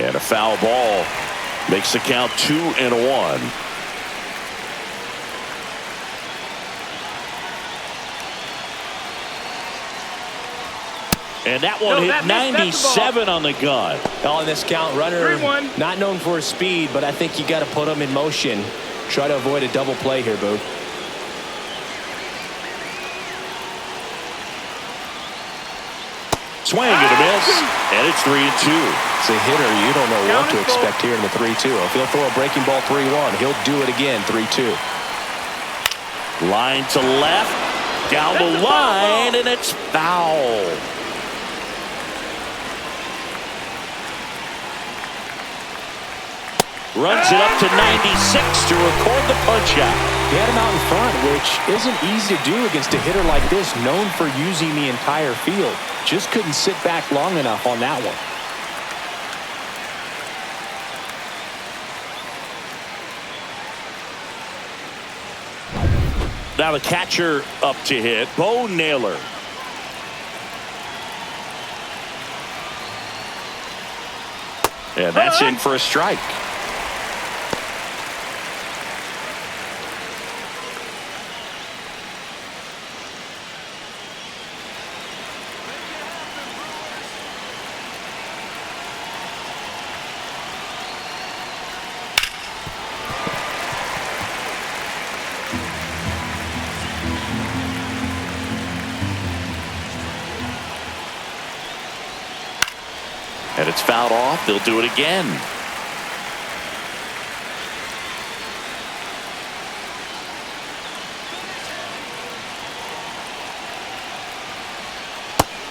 And a foul ball makes the count 2-1. And that one hit 97 on the gun. On this count, runner not known for his speed, but I think you got to put him in motion. Try to avoid a double play here, Boo. Swing and a miss, and it's 3-2. As a hitter, you don't know what to expect here in the 3-2. If he'll throw a breaking ball 3-1, he'll do it again 3-2. Line to left, down the line, and it's foul. Runs it up to 96 to record the punch out. He had him out in front, which isn't easy to do against a hitter like this, known for using the entire field. Just couldn't sit back long enough on that one. Now the catcher up to hit, Bo Naylor. And that's in for a strike. And it's fouled off. They'll do it again.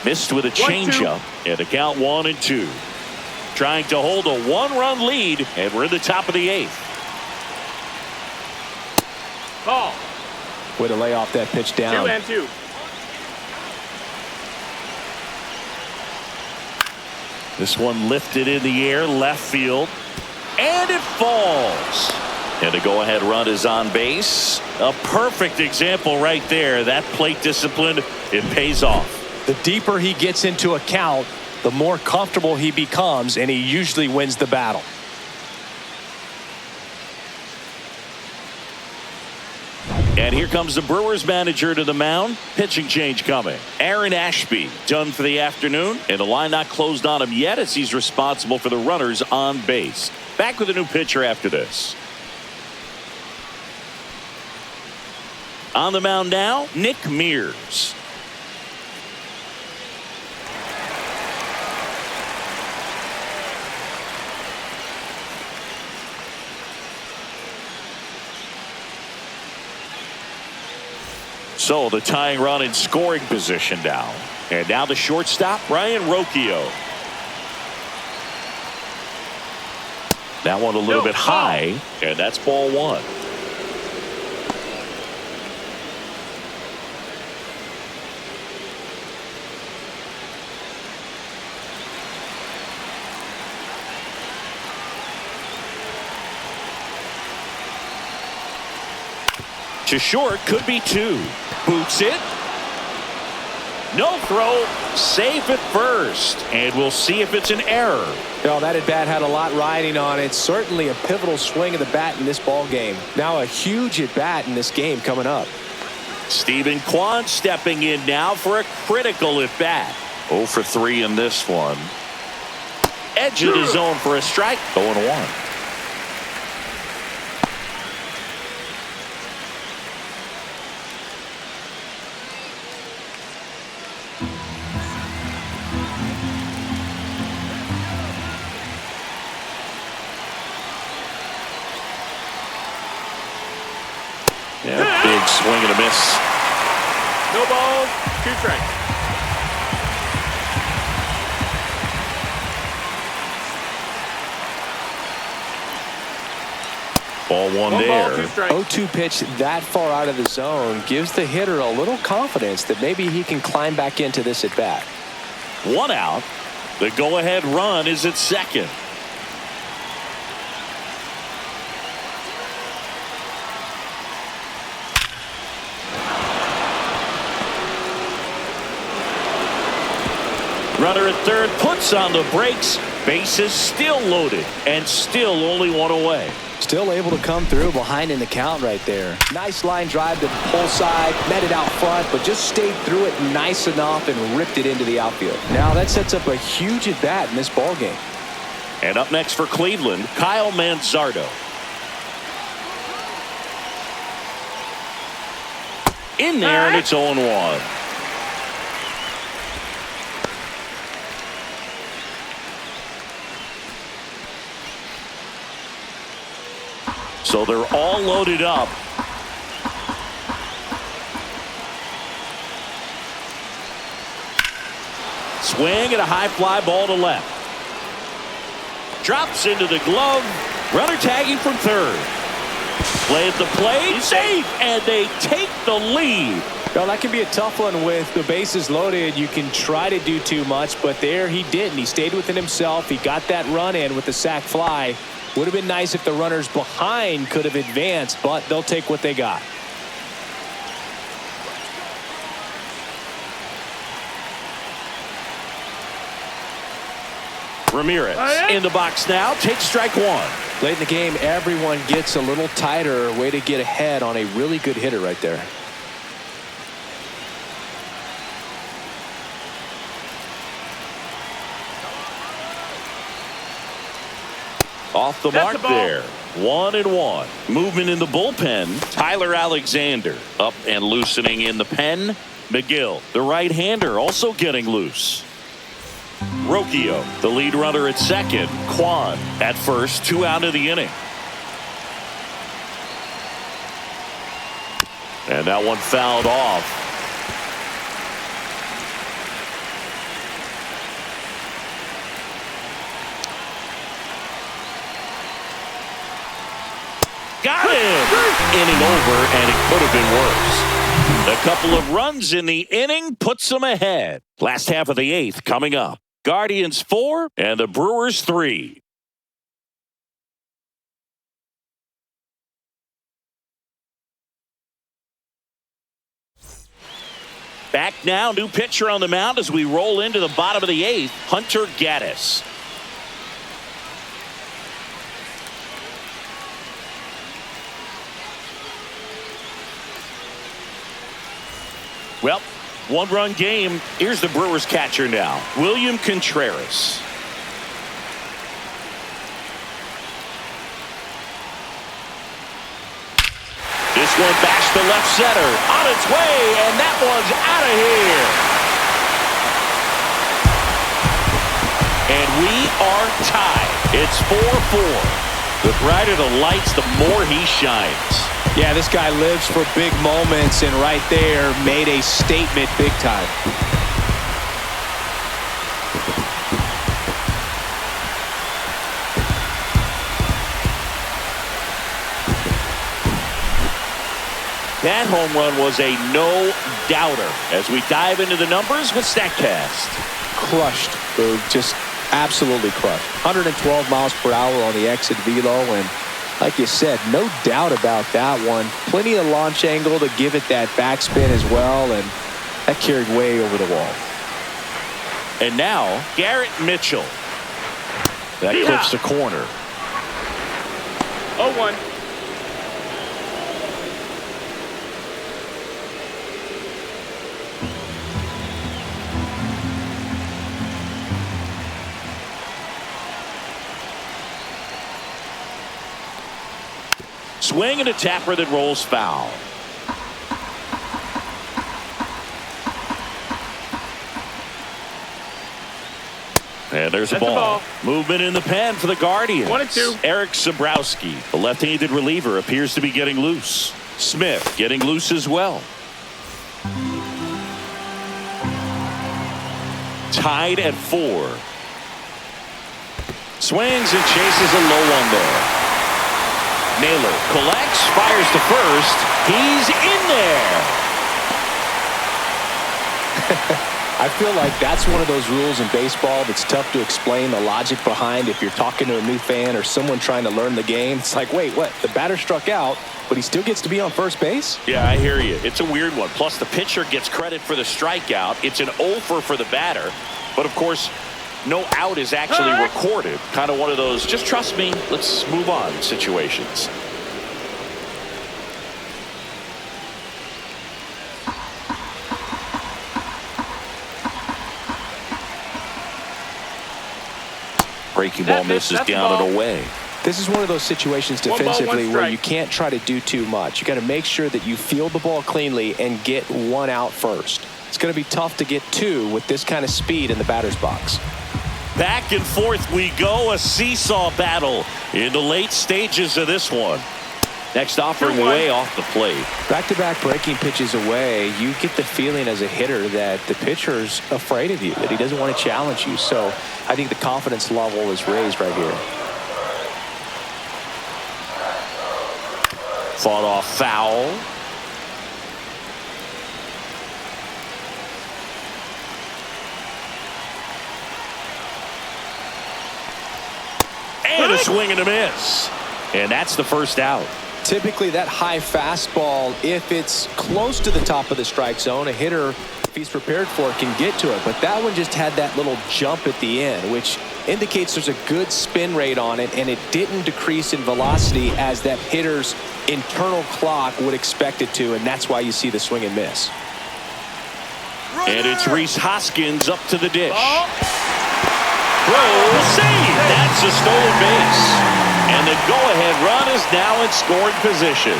Missed with a changeup. And the count 1-2. Trying to hold a one-run lead, and we're in the top of the 8th. Ball. Way to lay off that pitch down. 2-2. This one lifted in the air, left field, and it falls. And the go-ahead run is on base. A perfect example right there. That plate discipline, it pays off. The deeper he gets into a count, the more comfortable he becomes, and he usually wins the battle. And here comes the Brewers manager to the mound. Pitching change coming. Aaron Ashby done for the afternoon, and the line not closed on him yet as he's responsible for the runners on base. Back with a new pitcher after this. On the mound now, Nick Mears. So the tying run in scoring position now. And now the shortstop, Ryan Rocchio. That one a little bit high, and that's ball 1. To short, could be 2. Boots it. No throw. Safe at first. And we'll see if it's an error. Well, that at bat had a lot riding on it. Certainly a pivotal swing of the bat in this ball game. Now a huge at bat in this game coming up. Steven Kwan stepping in now for a critical at bat. 0 for 3 in this one. Edge of the zone for a strike. 0-1. Yeah, big swing and a miss. No balls, 2 strikes. Ball 1 there. 0-2 pitch that far out of the zone gives the hitter a little confidence that maybe he can climb back into this at bat. 1 out. The go-ahead run is at second. Runner at third puts on the brakes. Bases still loaded and still only one away. Still able to come through behind in the count right there. Nice line drive to the pull side, met it out front, but just stayed through it nice enough and ripped it into the outfield. Now that sets up a huge at bat in this ball game. And up next for Cleveland, Kyle Manzardo. In there, and it's 0-1. So they're all loaded up. Swing and a high fly ball to left. Drops into the glove. Runner tagging from third. Play at the plate. Safe. And they take the lead. Well, that can be a tough one with the bases loaded. You can try to do too much, but there he didn't. He stayed within himself. He got that run in with the sac fly. Would have been nice if the runners behind could have advanced, but they'll take what they got. Ramirez in the box now. Takes strike one. Late in the game, everyone gets a little tighter. Way to get ahead on a really good hitter right there. Off the mark there. 1-1. Movement in the bullpen. Tyler Alexander up and loosening in the pen. McGill, the right-hander, also getting loose. Rocchio, the lead runner at second. Kwan at first. 2 out of the inning. And that one fouled off. Got him! Inning over, and it could have been worse. A couple of runs in the inning puts them ahead. Last half of the 8th coming up. Guardians 4 and the Brewers 3. Back now, new pitcher on the mound as we roll into the bottom of the 8th, Hunter Gaddis. Well, 1-run game. Here's the Brewers catcher now, William Contreras. This one bashed to left center. On its way, and that one's out of here. And we are tied. It's 4-4. The brighter the lights, the more he shines. Yeah, this guy lives for big moments, and right there made a statement big time. That home run was a no-doubter as we dive into the numbers with StatCast. Crushed, Boog. Just absolutely crushed. 112 miles per hour on the exit velo, and like you said, no doubt about that one. Plenty of launch angle to give it that backspin as well, and that carried way over the wall. And now, Garrett Mitchell. That clips the corner. 0-1. Swing and a tapper that rolls foul. And there's a ball. Movement in the pen for the Guardians. 1-2. Eric Sabrowski, the left-handed reliever, appears to be getting loose. Smith getting loose as well. Tied at 4. Swings and chases a low one there. Naylor collects, fires to first. He's in there. I feel like that's one of those rules in baseball that's tough to explain the logic behind if you're talking to a new fan or someone trying to learn the game. It's like, wait, what? The batter struck out, but he still gets to be on first base? Yeah, I hear you. It's a weird one. Plus, the pitcher gets credit for the strikeout. It's an 0 for the batter. But, of course, no out is actually recorded. Kind of one of those, just trust me, let's move on situations. Breaking ball misses down and away. This is one of those situations defensively where you can't try to do too much. You got to make sure that you field the ball cleanly and get one out first. It's going to be tough to get two with this kind of speed in the batter's box. Back and forth we go, a seesaw battle in the late stages of this one. Next offering way off the plate. Back-to-back breaking pitches away, you get the feeling as a hitter that the pitcher's afraid of you, that he doesn't want to challenge you. So I think the confidence level is raised right here. Fought off foul. And a swing and a miss. And that's the first out. Typically that high fastball, if it's close to the top of the strike zone, a hitter, if he's prepared for it, can get to it. But that one just had that little jump at the end, which indicates there's a good spin rate on it, and it didn't decrease in velocity as that hitter's internal clock would expect it to, and that's why you see the swing and miss. And it's Rhys Hoskins up to the dish. Throw, save. That's a stolen base. And the go-ahead run is now in scoring position.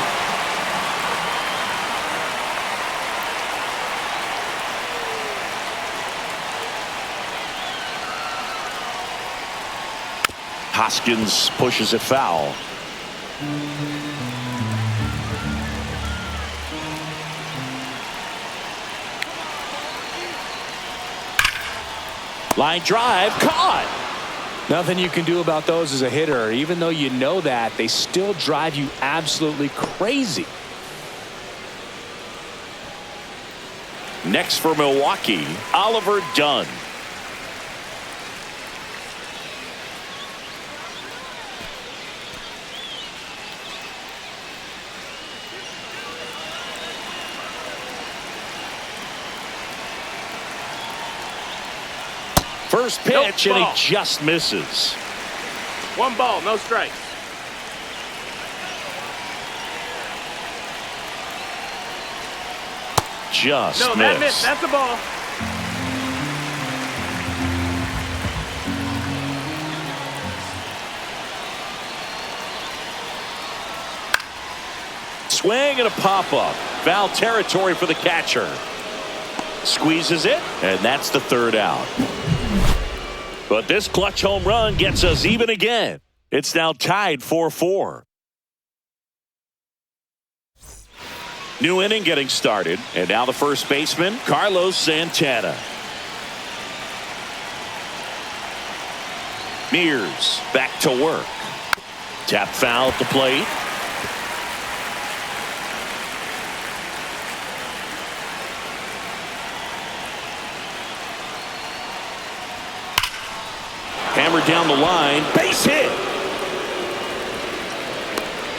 Hoskins pushes it foul. Line drive, caught. Nothing you can do about those as a hitter. Even though you know that, they still drive you absolutely crazy. Next for Milwaukee, Oliver Dunn. First pitch, and he just misses. 1 ball, no strikes. Just no, that missed. That's a ball. Swing and a pop-up. Foul territory for the catcher. Squeezes it, and that's the third out. But this clutch home run gets us even again. It's now tied 4-4. New inning getting started, and now the first baseman, Carlos Santana. Mears back to work. Tap foul at the plate. Hammered down the line, base hit.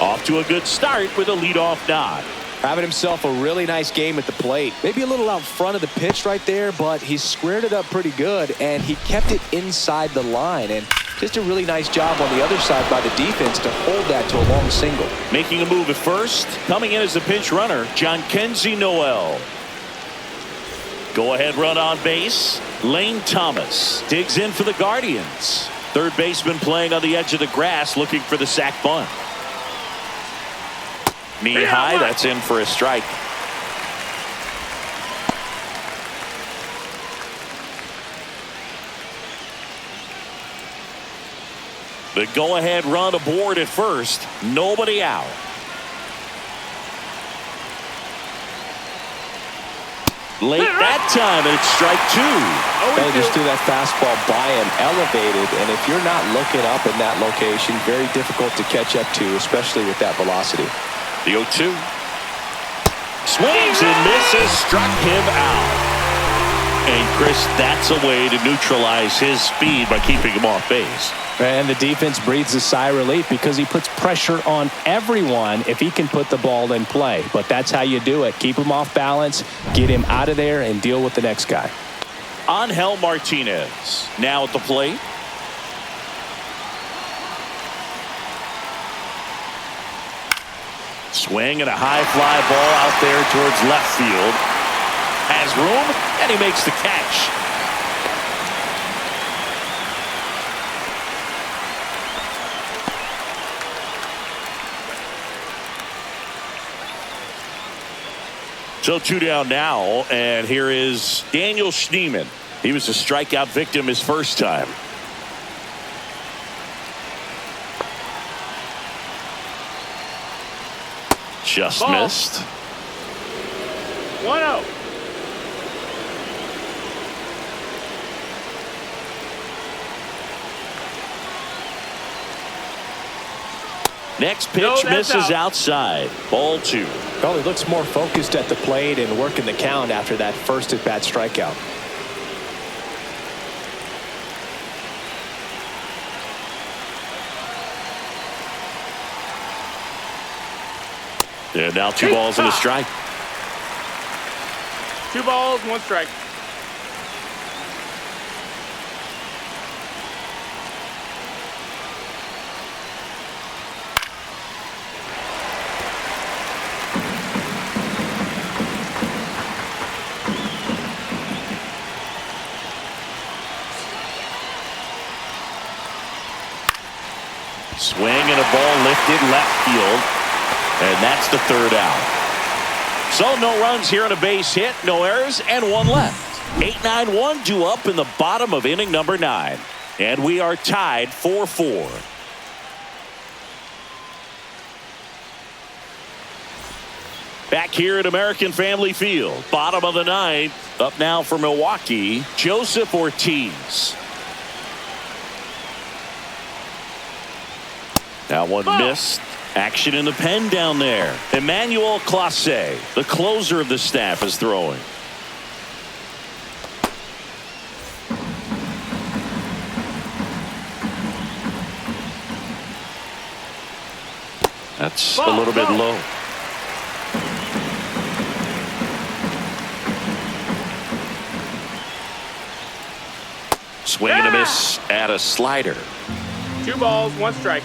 Off to a good start with a leadoff nod. Having himself a really nice game at the plate. Maybe a little out front of the pitch right there, but he squared it up pretty good, and he kept it inside the line. And just a really nice job on the other side by the defense to hold that to a long single. Making a move at first, coming in as the pinch runner, Jhonkensy Noel. Go-ahead run on base. Lane Thomas digs in for the Guardians. Third baseman playing on the edge of the grass looking for the sac bunt. Knee high, that's in for a strike. The go-ahead run aboard at first. Nobody out. Late that time, and it's strike two. They just threw that fastball by him, elevated, and if you're not looking up in that location, very difficult to catch up to, especially with that velocity. The 0-2. Swings and misses, struck him out. And Chris, that's a way to neutralize his speed by keeping him off base. And the defense breathes a sigh of relief because he puts pressure on everyone if he can put the ball in play. But that's how you do it. Keep him off balance, get him out of there, and deal with the next guy. Angel Martinez now at the plate. Swing and a high fly ball out there towards left field. Has room, and he makes the catch. So 2 down now, and here is Daniel Schneemann. He was a strikeout victim his first time. Just Ball. missed. 1-0. Next pitch No, that's misses out. outside. Ball 2. Well, he looks more focused at the plate and working the count after that first at-bat strikeout. And now 2 balls and a strike. 2 balls, 1 strike. Swing and a ball lifted left field. And that's the 3rd out. So no runs here on a base hit, no errors, and 1 left. 8-9-1 due up in the bottom of inning number 9. And we are tied 4-4. Back here at American Family Field, bottom of the 9th. Up now for Milwaukee, Joseph Ortiz. That one missed. Action in the pen down there. Emmanuel Clase, the closer of the staff, is throwing. That's a little bit low. Swing and a miss at a slider. 2 balls, 1 strike.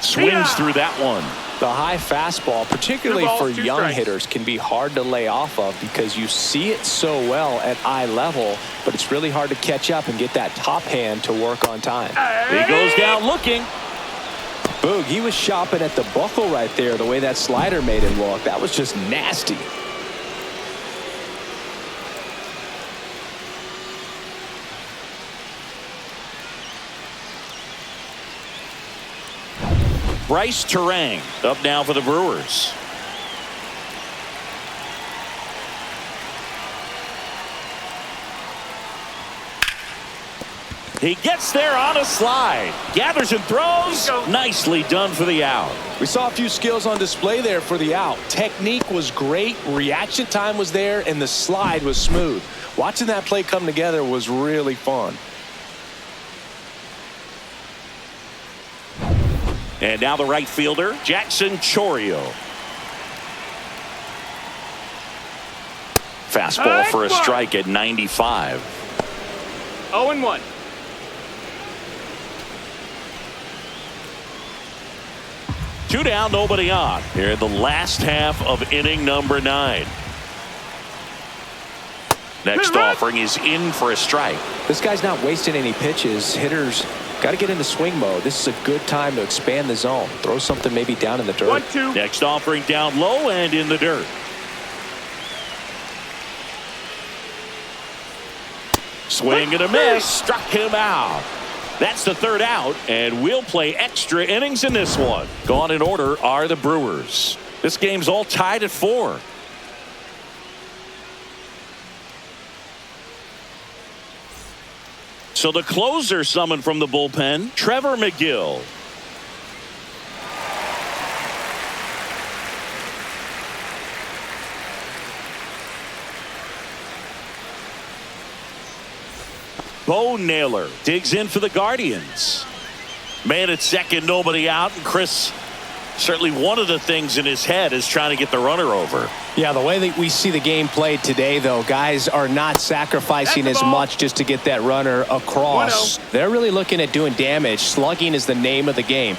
Swings through that one. The high fastball, particularly 2 balls, for 2 young strikes. hitters, can be hard to lay off of because you see it so well at eye level, but it's really hard to catch up and get that top hand to work on time. He goes down looking. Boog, he was shopping at the buckle right there, the way that slider made him look. That was just nasty. Bryce Terang up now for the Brewers. He gets there on a slide. Gathers and throws. Nicely done for the out. We saw a few skills on display there for the out. Technique was great. Reaction time was there, and the slide was smooth. Watching that play come together was really fun. And now the right fielder, Jackson Chorio. Fastball for a strike at 95. 0-1. Two down, nobody on. Here in the last half of inning number 9. Next offering is in for a strike. This guy's not wasting any pitches. Hitters got to get into swing mode. This is a good time to expand the zone. Throw something maybe down in the dirt. 1-2. Next offering down low and in the dirt. Swing and a miss. Struck him out. That's the 3rd out, and we'll play extra innings in this one. Gone in order are the Brewers. This game's all tied at 4. So the closer summoned from the bullpen, Trevor McGill. Bo Naylor digs in for the Guardians. Man at second, nobody out, and Chris Certainly one of the things in his head is trying to get the runner over. Yeah, the way that we see the game played today, though, guys are not sacrificing as much just to get that runner across. 1-0. They're really looking at doing damage. Slugging is the name of the game.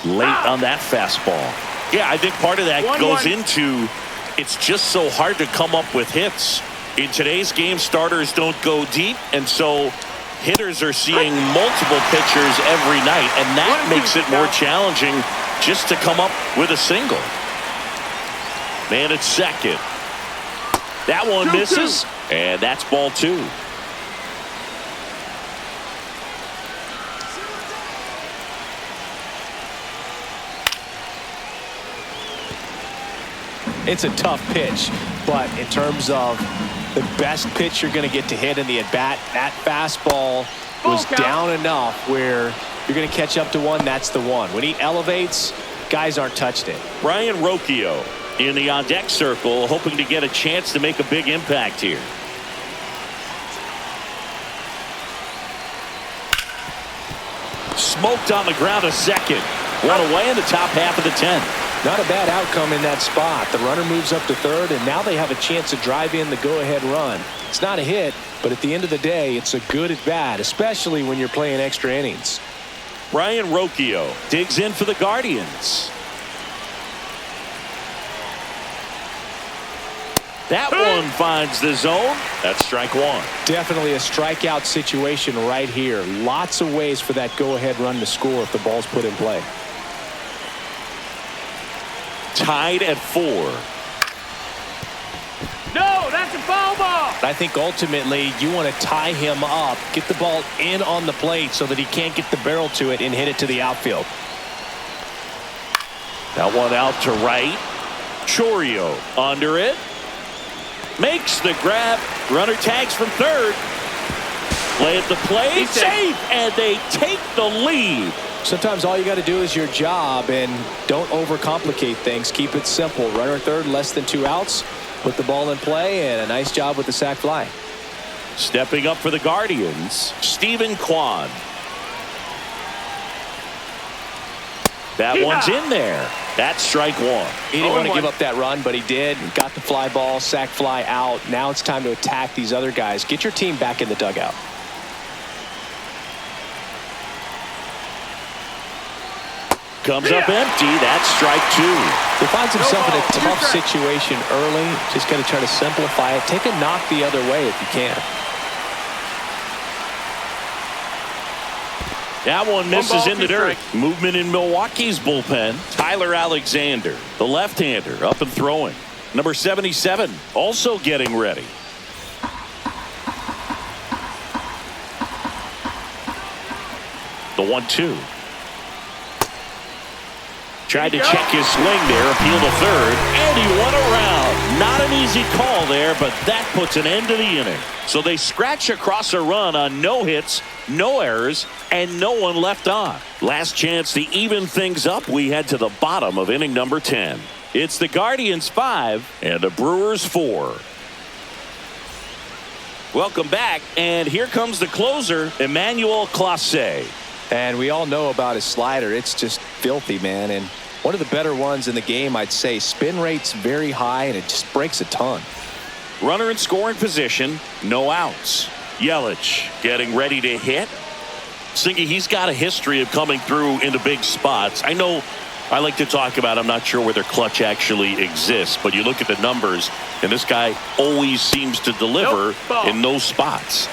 Late on that fastball. Yeah, I think part of that 1-1. goes into it's just so hard to come up with hits. In today's game, starters don't go deep, and so hitters are seeing multiple pitchers every night, and that makes it more challenging just to come up with a single. Man at second. That one misses, and that's ball 2. It's a tough pitch, but in terms of the best pitch you're going to get to hit in the at-bat, that fastball was down enough where you're going to catch up to one. That's the one. When he elevates, guys aren't touched it. Ryan Rocchio in the on-deck circle, hoping to get a chance to make a big impact here. Smoked on the ground a second. One away in the top half of the 10th. Not a bad outcome in that spot. The runner moves up to third, and now they have a chance to drive in the go-ahead run. It's not a hit, but at the end of the day, it's a good at-bat, especially when you're playing extra innings. Ryan Rocchio digs in for the Guardians. That one finds the zone. That's strike 1. Definitely a strikeout situation right here. Lots of ways for that go-ahead run to score if the ball's put in play. Tied at 4. No, that's a foul ball. I think ultimately you want to tie him up, get the ball in on the plate so that he can't get the barrel to it and hit it to the outfield. That one out to right. Chourio under it. Makes the grab. Runner tags from third. Play at the plate. Safe. And they take the lead. Sometimes all you got to do is your job and don't overcomplicate things. Keep it simple. Runner at third, less than 2 outs. Put the ball in play, and a nice job with the sac fly. Stepping up for the Guardians, Stephen Kwan. That one's in there. That's strike 1. He didn't want to give up that run, but he did. Got the fly ball, sac fly out. Now it's time to attack these other guys. Get your team back in the dugout. Comes up empty. That's strike 2. He finds himself in a tough situation early. Just got to try to simplify it. Take a knock the other way if you can. That one misses in the dirt. Movement in Milwaukee's bullpen. Tyler Alexander, the left-hander, up and throwing. Number 77, also getting ready. The 1-2. Tried to check his swing there, appeal to third, and he went around. Not an easy call there, but that puts an end to the inning. So they scratch across a run on no hits, no errors, and no one left on. Last chance to even things up. We head to the bottom of inning number 10. It's the Guardians 5 and the Brewers 4. Welcome back, and here comes the closer, Emmanuel Clase. And we all know about his slider. It's just filthy, man. And one of the better ones in the game, I'd say. Spin rate's very high, and it just breaks a ton. Runner in scoring position, no outs. Yelich getting ready to hit. Singy, he's got a history of coming through into big spots. I know I like to talk about, I'm not sure whether clutch actually exists, but you look at the numbers, and this guy always seems to deliver in those spots.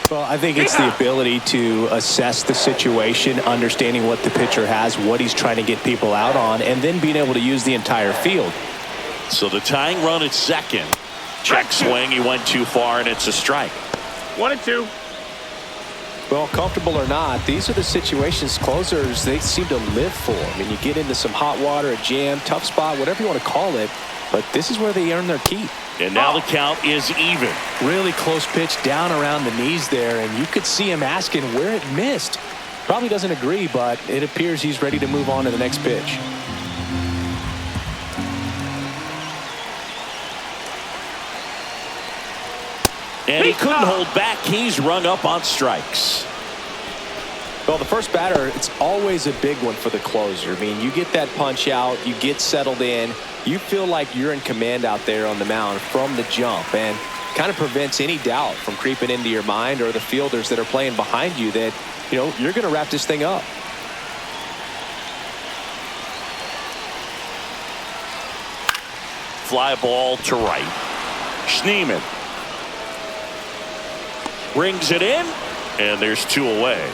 Well, I think it's the ability to assess the situation, understanding what the pitcher has, what he's trying to get people out on, and then being able to use the entire field. So the tying run at second. Check swing. He went too far, and it's a strike. 1-2. Well, comfortable or not, these are the situations closers they seem to live for. I mean, you get into some hot water, a jam, tough spot, whatever you want to call it, but this is where they earn their keep. And now the count is even. Really close pitch down around the knees there, and you could see him asking where it missed. Probably doesn't agree, but it appears he's ready to move on to the next pitch. And he couldn't hold back. He's rung up on strikes. Well, the first batter, it's always a big one for the closer. I mean, you get that punch out, you get settled in, you feel like you're in command out there on the mound from the jump, and kind of prevents any doubt from creeping into your mind or the fielders that are playing behind you that, you know, you're going to wrap this thing up. Fly ball to right. Schneemann brings it in, and there's 2 away.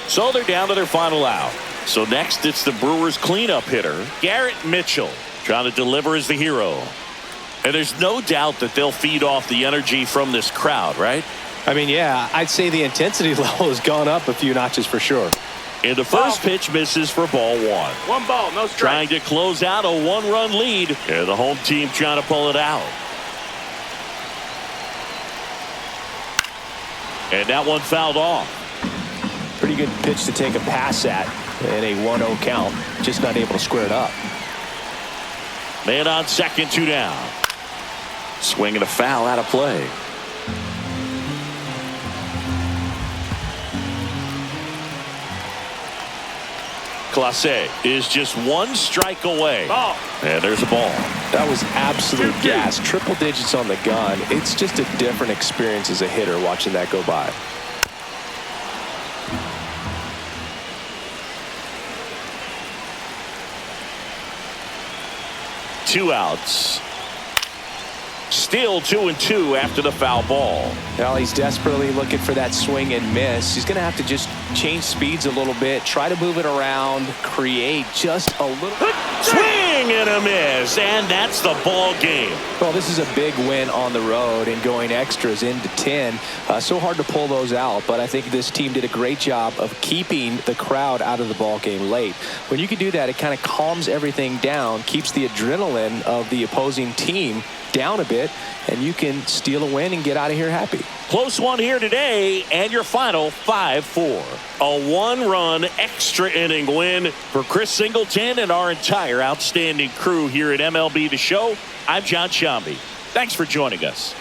So they're down to their final out. So next it's the Brewers cleanup hitter, Garrett Mitchell, trying to deliver as the hero. And there's no doubt that they'll feed off the energy from this crowd, right? I mean, yeah, I'd say the intensity level has gone up a few notches for sure. And the first pitch misses for ball 1. 1 ball, no strike. Trying to close out a 1-run lead. And the home team trying to pull it out. And that one fouled off. Pretty good pitch to take a pass at in a 1-0 count. Just not able to square it up. Man on second, 2 down. Swinging a foul out of play. Clase is just 1 strike away. Ball. And there's a ball. That was absolute gas. Triple digits on the gun. It's just a different experience as a hitter watching that go by. Two outs. Still 2-2 after the foul ball. Well, he's desperately looking for that swing and miss. He's going to have to just change speeds a little bit, try to move it around, create just a little swing and a miss, and that's the ball game. Well, this is a big win on the road and going extras into 10. So hard to pull those out, but I think this team did a great job of keeping the crowd out of the ball game late. When you can do that, it kind of calms everything down, keeps the adrenaline of the opposing team down a bit, and you can steal a win and get out of here happy. Close one here today, and your final 5-4. A 1-run extra inning win for Chris Singleton and our entire outstanding crew here at MLB The Show. I'm John Shambi. Thanks for joining us.